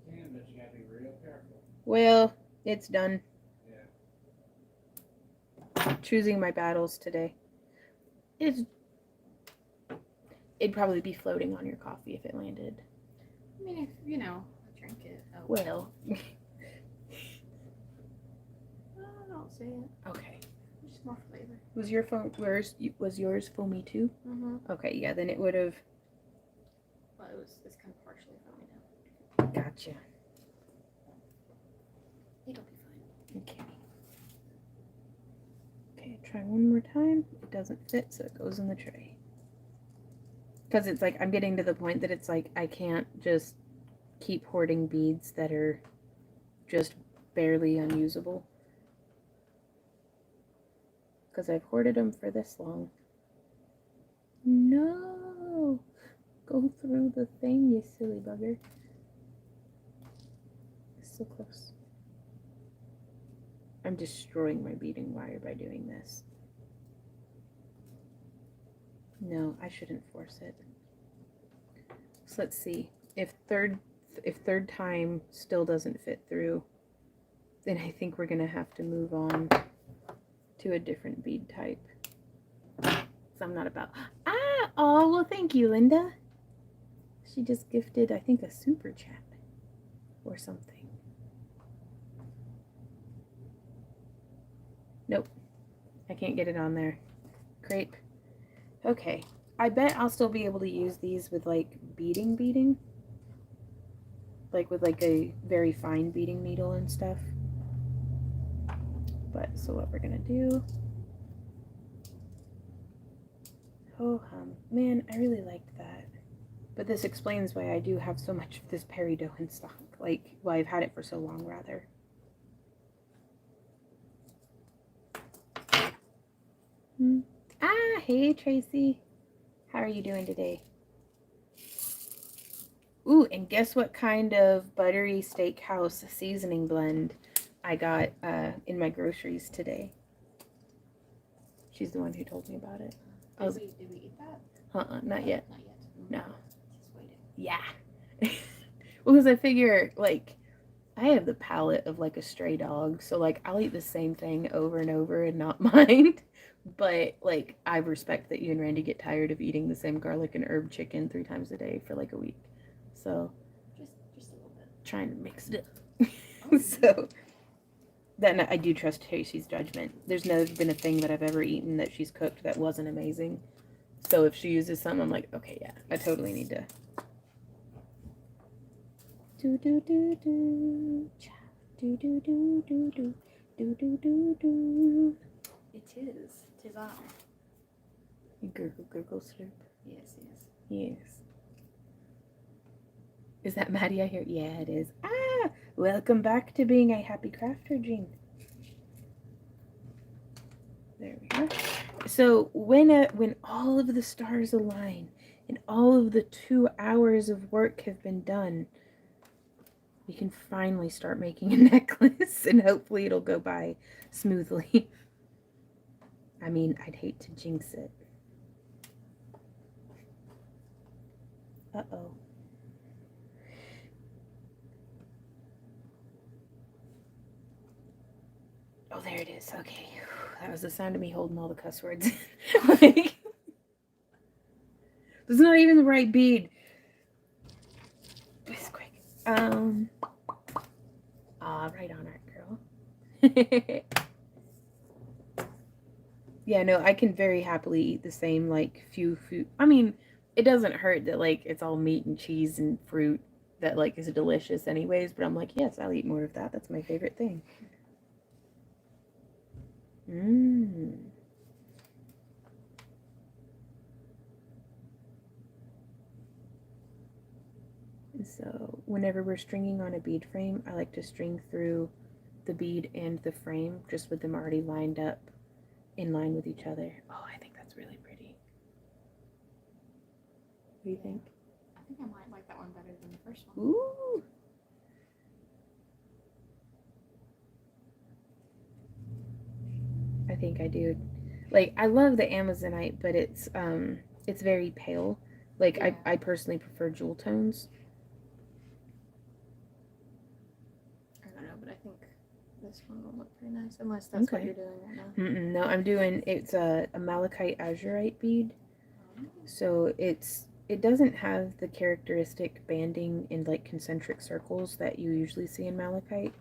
You can, but you gotta be real careful. Well, it's done. Yeah. Choosing my battles today. It'd probably be floating on your coffee if it landed. I mean, if, you know, I drink it. Oh, Well. I don't see it. Okay. Just more flavor. Was yours foamy too? Mm-hmm. Okay, yeah, then it would have. Well, it's kind of partially foamy now. Gotcha. It'll be fine. Okay. Okay, try one more time. It doesn't fit, so it goes in the tray. Because it's like, I'm getting to the point that it's like, I can't just keep hoarding beads that are just barely unusable. Because I've hoarded them for this long. No! Go through the thing, you silly bugger. It's so close. I'm destroying my beading wire by doing this. No, I shouldn't force it. So let's see. If third time still doesn't fit through, then I think we're gonna have to move on to a different bead type. So I'm not about. Oh well, thank you, Linda. She just gifted, I think, a super chat or something. Nope, I can't get it on there. Crepe. Okay, I bet I'll still be able to use these with like beading. Like with like a very fine beading needle and stuff. But, so what we're gonna do. Oh, man, I really liked that. But this explains why I do have so much of this peridot in stock. Like, well, I've had it for so long, rather. Hey, Tracy. How are you doing today? Ooh, and guess what kind of buttery steakhouse seasoning blend I got in my groceries today? She's the one who told me about it. Did we eat that? Not yet. Not yet. No. Just waiting. Yeah. Well, because I figure, like, I have the palate of, like, a stray dog. So, like, I'll eat the same thing over and over and not mind. But, like, I respect that you and Randy get tired of eating the same garlic and herb chicken 3 times a day for, like, a week. So, just a little bit. Trying to mix it up. So, then I do trust Tracy's judgment. There's never been a thing that I've ever eaten that she's cooked that wasn't amazing. So if she uses some, I'm like, okay, yeah, I totally need to. Do do do do, do do do do do, do do do do. It is. 'Tis I. You gurgle slurp. Yes. Yes. Is that Maddie I hear? Yeah, it is. Welcome back to being a happy crafter, Jean. There we are. So when all of the stars align and all of the 2 hours of work have been done, we can finally start making a necklace, and hopefully it'll go by smoothly. I mean, I'd hate to jinx it. Uh-oh. Oh, there it is. Okay. That was the sound of me holding all the cuss words. Like, this is not even the right bead. It's quick. Right on it, girl. Yeah, no, I can very happily eat the same, like, few food. I mean, it doesn't hurt that, like, it's all meat and cheese and fruit that like is delicious anyways, but I'm like, yes, I'll eat more of that. That's my favorite thing. Mmm. So whenever we're stringing on a bead frame, I like to string through the bead and the frame just with them already lined up in line with each other. Oh, I think that's really pretty. What do you think? I think I might like that one better than the first one. Ooh. I think I do. Like, I love the Amazonite, but it's very pale. Like, Yeah. I personally prefer jewel tones. I don't know, but I think this one will look pretty nice, unless that's what Okay. you're doing right now. No, I'm doing, it's a malachite azurite bead. So it doesn't have the characteristic banding in like concentric circles that you usually see in malachite.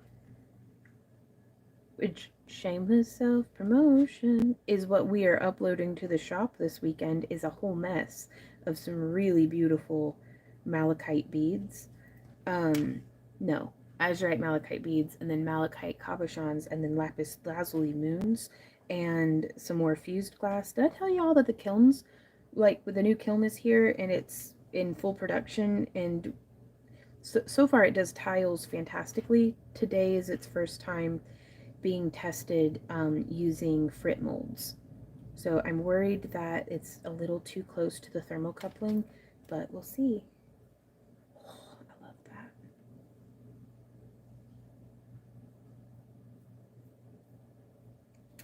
Which, shameless self-promotion, is what we are uploading to the shop this weekend, is a whole mess of some really beautiful malachite beads. No, azurite malachite beads, and then malachite cabochons, and then lapis lazuli moons, and some more fused glass. Did I tell you all that the kilns, like the new kiln is here and it's in full production, and so far it does tiles fantastically. Today is its first time being tested using frit molds. So I'm worried that it's a little too close to the thermocoupling, but we'll see. Oh, I love that.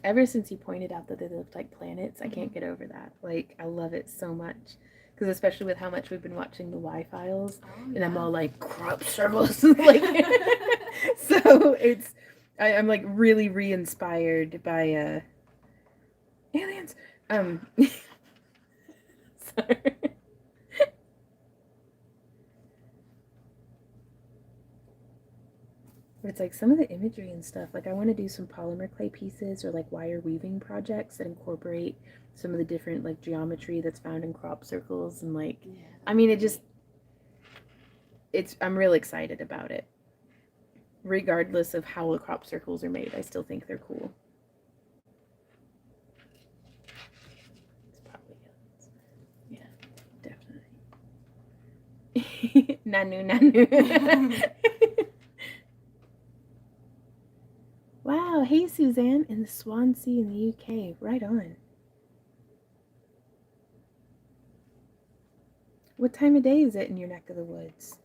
Ever since you pointed out that they looked like planets, I can't get over that. Like, I love it so much. Because especially with how much we've been watching the Y-Files, and I'm all like, crop circles. Like, so I'm like really re-inspired by aliens. Sorry. But it's like some of the imagery and stuff. Like I want to do some polymer clay pieces or like wire weaving projects that incorporate some of the different like geometry that's found in crop circles and like, I mean, I'm real excited about it. Regardless of how the crop circles are made, I still think they're cool. It's probably it. Yeah, definitely. Nanu. Wow, hey Suzanne in the Swansea in the UK. Right on. What time of day is it in your neck of the woods?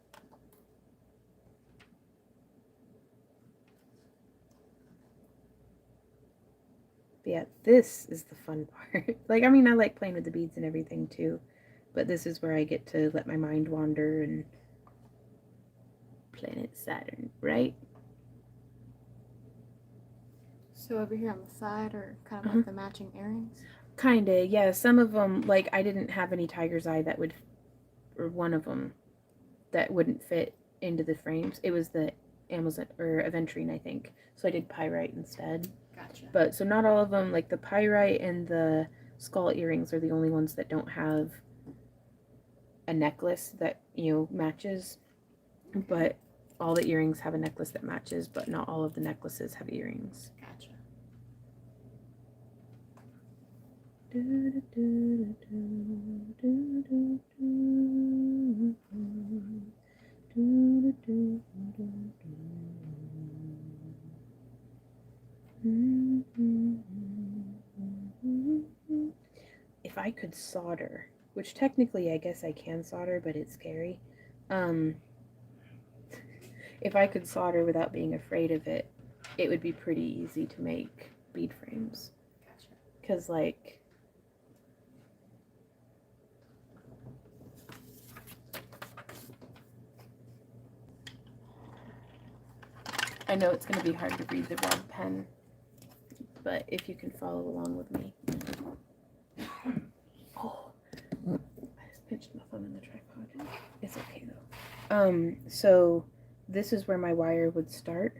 But yeah, this is the fun part. Like, I mean, I like playing with the beads and everything too, but this is where I get to let my mind wander and planet Saturn, right? So over here on the side are kind of like the matching earrings? Kinda, yeah. Some of them, like, I didn't have any tiger's eye that would, or one of them that wouldn't fit into the frames. It was the Amazon or aventurine, I think. So I did pyrite instead. Gotcha. But so not all of them, like the pyrite and the skull earrings are the only ones that don't have a necklace that, matches. Okay. But all the earrings have a necklace that matches, but not all of the necklaces have earrings. Gotcha. If I could solder, which technically I guess I can solder, but it's scary. If I could solder without being afraid of it, it would be pretty easy to make bead frames. Gotcha. Because, like, I know it's going to be hard to read the rod pen, but if you can follow along with me. Oh, I just pinched my thumb in the tripod. It's okay though. So this is where my wire would start,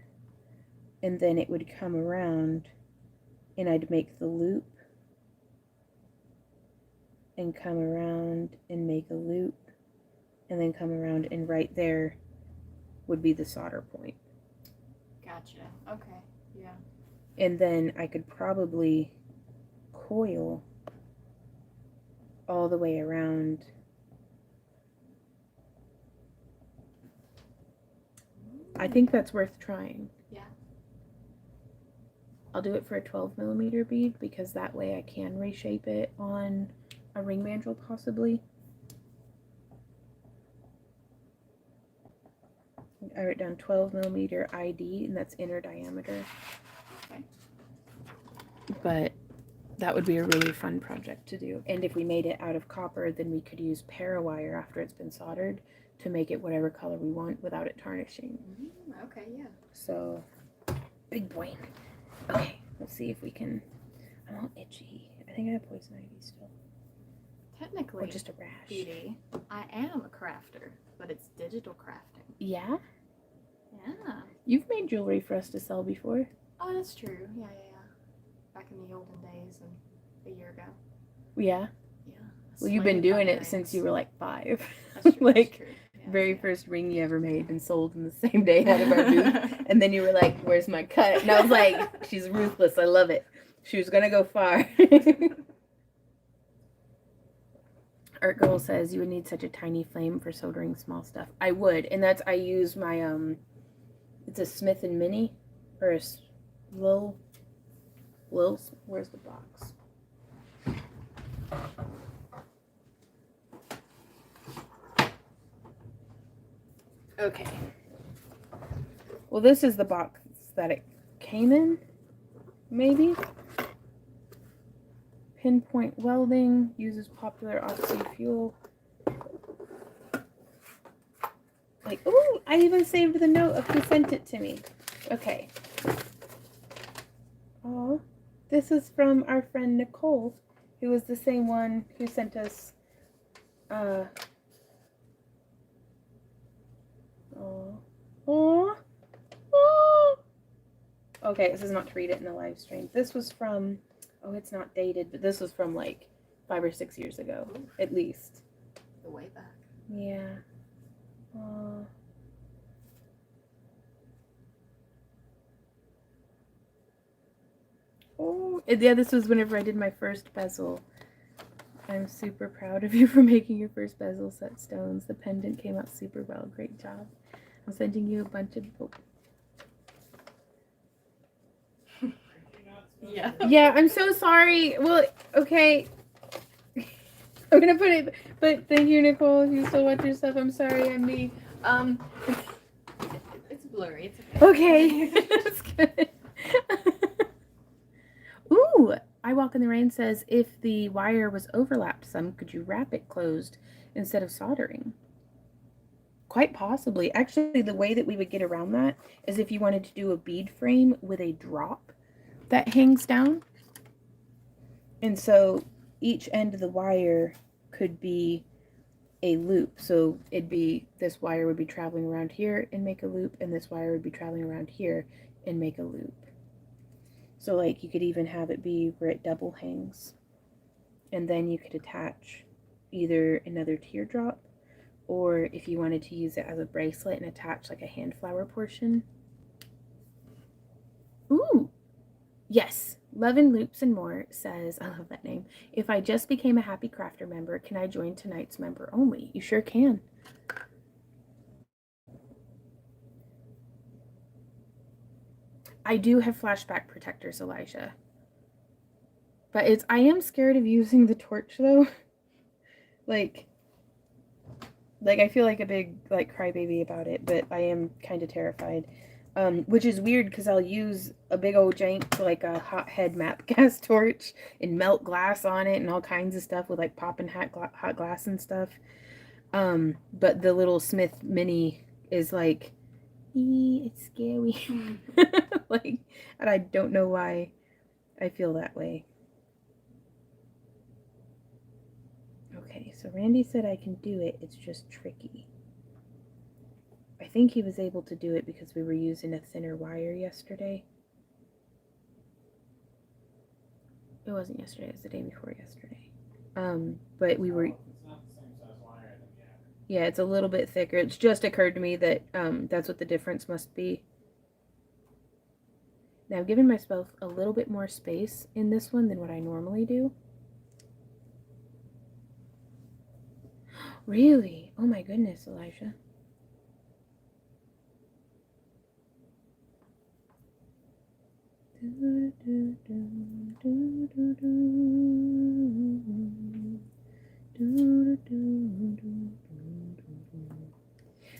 and then it would come around, and I'd make the loop, and come around and make a loop, and then come around, and right there would be the solder point. Gotcha. Okay. Yeah. And then I could probably coil all the way around. I think that's worth trying. Yeah. I'll do it for a 12 millimeter bead because that way I can reshape it on a ring mandrel possibly. I wrote down 12 millimeter ID, and that's inner diameter. Okay. But that would be a really fun project to do. And if we made it out of copper, then we could use parawire after it's been soldered to make it whatever color we want without it tarnishing. Okay, yeah. So, big brain. Okay, let's see if we can. I'm all itchy. I think I have poison ivy still. Technically, Or just a rash. Beauty, I am a crafter, but it's digital crafting. Yeah? Yeah. You've made jewelry for us to sell before. Oh, that's true. Yeah. Back in the olden days and a year ago. Yeah? Yeah. Well, you've been doing it since you were like 5. That's true. Like, that's true. Yeah, very first ring you ever made and sold in the same day out of our booth. And then you were like, where's my cut? And I was like, she's ruthless. I love it. She was going to go far. Art Girl says you would need such a tiny flame for soldering small stuff. I would. And that's, I use my, it's a Smith & Mini. Or a Lil, where's the box? Okay. Well, this is the box that it came in, maybe. Pinpoint welding, uses popular oxy fuel. Like, ooh, I even saved the note of who sent it to me. Okay. Oh, this is from our friend Nicole, who was the same one who sent us, Okay, this is not to read it in the live stream. This was from, oh, it's not dated, but this was from like 5 or 6 years ago, at least. The way back. Yeah. Oh, yeah, this was whenever I did my first bezel. I'm super proud of you for making your first bezel set stones. The pendant came out super well. Great job. I'm sending you a bunch of... Oh. Yeah. Yeah, I'm so sorry. Well, okay. I'm gonna put it, but thank you, Nicole. If you still watch your stuff, I'm sorry, I'm me. It's blurry. It's okay. Okay. That's good. Ooh, I Walk in the Rain says, if the wire was overlapped some, could you wrap it closed instead of soldering? Quite possibly. Actually, the way that we would get around that is if you wanted to do a bead frame with a drop that hangs down. And so each end of the wire could be a loop. So it'd be, this wire would be traveling around here and make a loop, and this wire would be traveling around here and make a loop. So like you could even have it be where it double hangs. And then you could attach either another teardrop, or if you wanted to use it as a bracelet and attach like a hand flower portion. Ooh, yes. Love and Loops and More says, I love that name. If I just became a Happy Crafter member, can I join tonight's member only? You sure can. I do have flashback protectors, Elijah. But I am scared of using the torch though. like I feel like a big like crybaby about it, but I am kind of terrified. Which is weird because I'll use a big old jank like a hothead map gas torch and melt glass on it and all kinds of stuff with like popping hot glass and stuff. But the little Smith Mini is like, it's scary. Like, and I don't know why I feel that way. Okay, so Randy said I can do it. It's just tricky. I think he was able to do it because we were using a thinner wire yesterday. It wasn't yesterday, it was the day before yesterday. But we were... It's not the same size wire, then yeah. Yeah, it's a little bit thicker. It's just occurred to me that that's what the difference must be. Now, I've given myself a little bit more space in this one than what I normally do. Really? Oh my goodness, Elijah.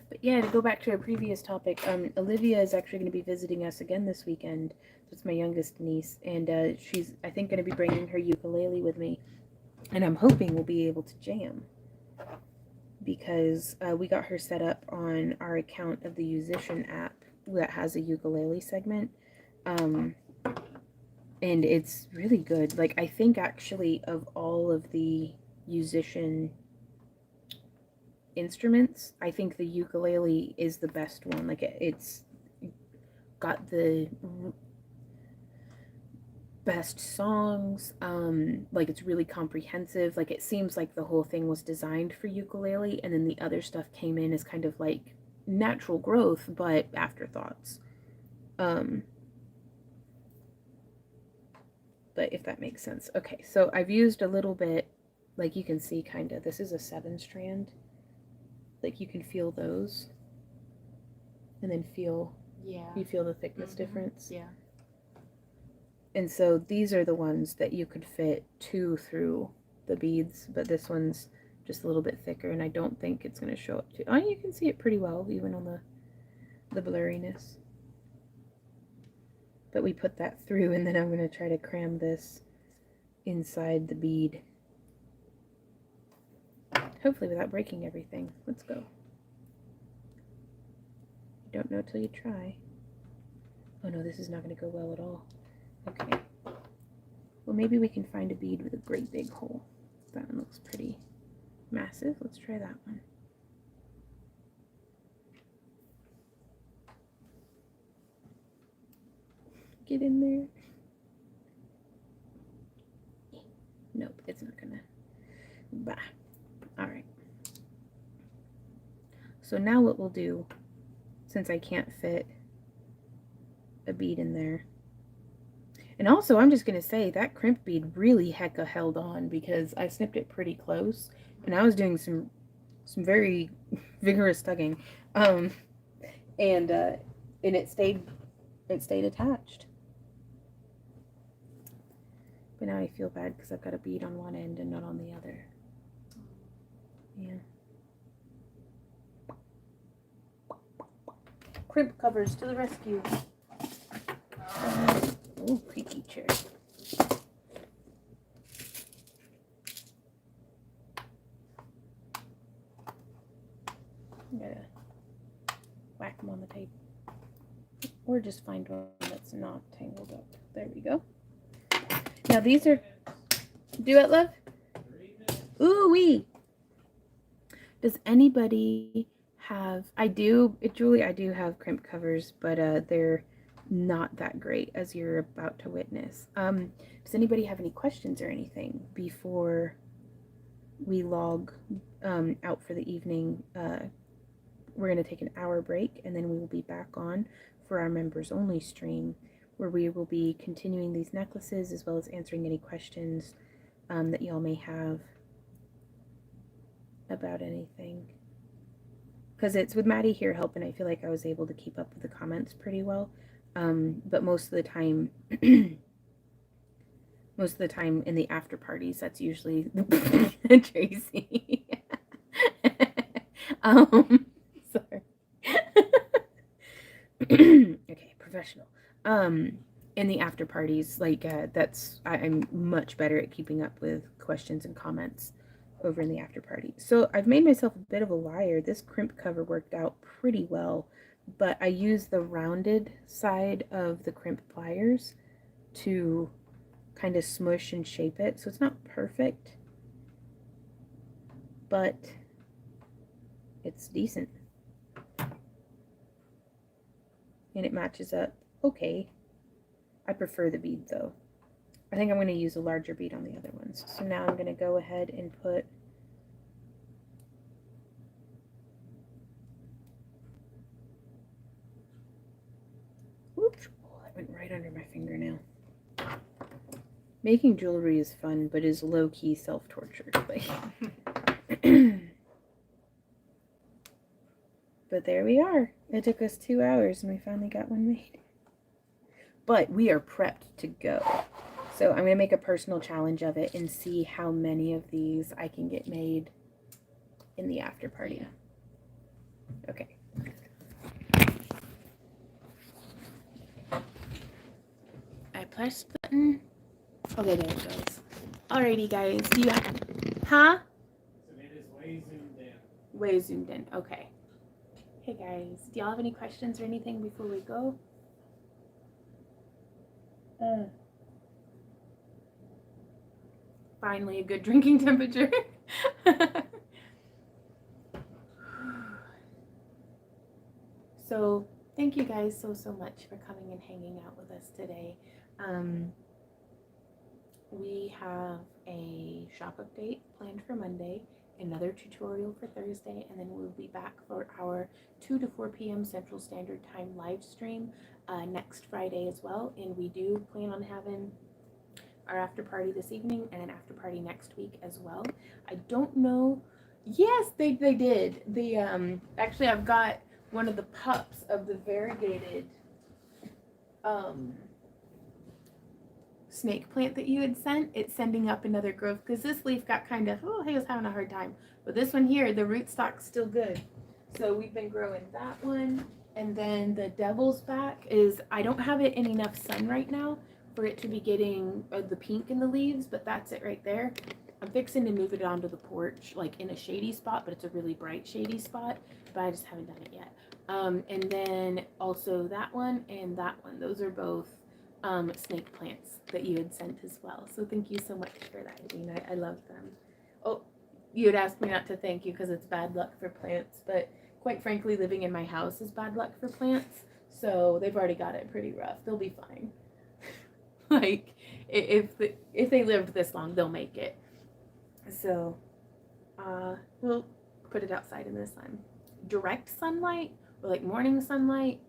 But yeah, to go back to a previous topic, Olivia is actually going to be visiting us again this weekend. That's my youngest niece, and she's, I think, going to be bringing her ukulele with me, and I'm hoping we'll be able to jam, because we got her set up on our account of the Musician app that has a ukulele segment, and it's really good. Like, I think actually of all of the Musician instruments, I think the ukulele is the best one. Like, it's got the best songs, like it's really comprehensive. Like, it seems like the whole thing was designed for ukulele, and then the other stuff came in as kind of like natural growth but afterthoughts, but if that makes sense. Okay, so I've used a little bit, like you can see, kind of, this is a 7-strand, like you can feel those, and then feel, Yeah. you feel the thickness difference. Yeah. And so these are the ones that you could fit 2 through the beads, but this one's just a little bit thicker, and I don't think it's going to show up too. Oh, you can see it pretty well, even on the blurriness. But we put that through, and then I'm going to try to cram this inside the bead. Hopefully without breaking everything. Let's go. You don't know till you try. Oh no, this is not going to go well at all. Okay. Well, maybe we can find a bead with a great big hole. That one looks pretty massive. Let's try that one. Get in there. Nope, it's not gonna. Bah. Alright. So now what we'll do, since I can't fit a bead in there. And also, I'm just going to say that crimp bead really hecka held on, because I snipped it pretty close, and I was doing some very vigorous tugging, and it stayed attached. But now I feel bad because I've got a bead on one end and not on the other. Yeah. Crimp covers to the rescue. Oh, creaky chair. I'm gonna whack them on the tape. Or just find one that's not tangled up. There we go. Now these are... Do it, love? Ooh-wee! Does anybody have... Julie, I do have crimp covers, but they're not that great, as you're about to witness. Does anybody have any questions or anything before we log out for the evening? We're going to take an hour break, and then we will be back on for our members only stream, where we will be continuing these necklaces as well as answering any questions that y'all may have about anything. Because it's with Maddie here helping, I feel like I was able to keep up with the comments pretty well. But most of the time in the after parties, that's usually Tracy. Sorry. Okay, professional. In the after parties, like I'm much better at keeping up with questions and comments over in the after party. So I've made myself a bit of a liar. This crimp cover worked out pretty well, but I used the rounded side of the crimp pliers to kind of smush and shape it. So it's not perfect, but it's decent. And it matches up okay. I prefer the bead though. I think I'm going to use a larger bead on the other ones. So now I'm going to go ahead and put right under my fingernail. Making jewelry is fun, but is low-key self-torture. But there we are. It took us 2 hours and we finally got one made. But we are prepped to go. So I'm going to make a personal challenge of it and see how many of these I can get made in the after party. Okay. I pressed the button. Okay, there it goes. Alrighty, guys. Do you have... Huh? So it is way zoomed in. Way zoomed in. Okay. Hey, guys. Do y'all have any questions or anything before we go? Finally, a good drinking temperature. So, thank you guys so much for coming and hanging out with us today. We have a shop update planned for Monday, another tutorial for Thursday, and then we'll be back for our 2 to 4 p.m. Central Standard Time live stream next Friday as well. And we do plan on having our after party this evening and an after party next week as well. I don't know. Yes, they did. Actually, I've got one of the pups of the variegated snake plant that you had sent. It's sending up another growth because this leaf got kind of, he was having a hard time. But this one here, the rootstock's still good. So we've been growing that one. And then the devil's back is, I don't have it in enough sun right now for it to be getting the pink in the leaves, but that's it right there. I'm fixing to move it onto the porch, like in a shady spot, but it's a really bright shady spot, but I just haven't done it yet. And then also that one and that one. Those are both snake plants that you had sent as well. So thank you so much for that, Dean. I love them. Oh, you had asked me not to thank you because it's bad luck for plants, but quite frankly, living in my house is bad luck for plants. So they've already got it pretty rough. They'll be fine. Like if they lived this long, they'll make it. So we'll put it outside in the sun. Direct sunlight or like morning sunlight,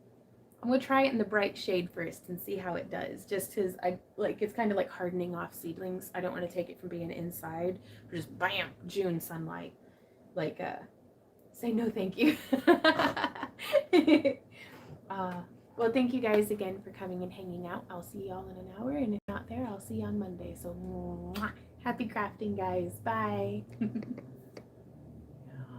I'm gonna try it in the bright shade first and see how it does. Just because it's kind of like hardening off seedlings. I don't want to take it from being inside or just bam, June sunlight. Say no thank you. Well, thank you guys again for coming and hanging out. I'll see y'all in an hour, and if not there, I'll see you on Monday. So, happy crafting, guys. Bye.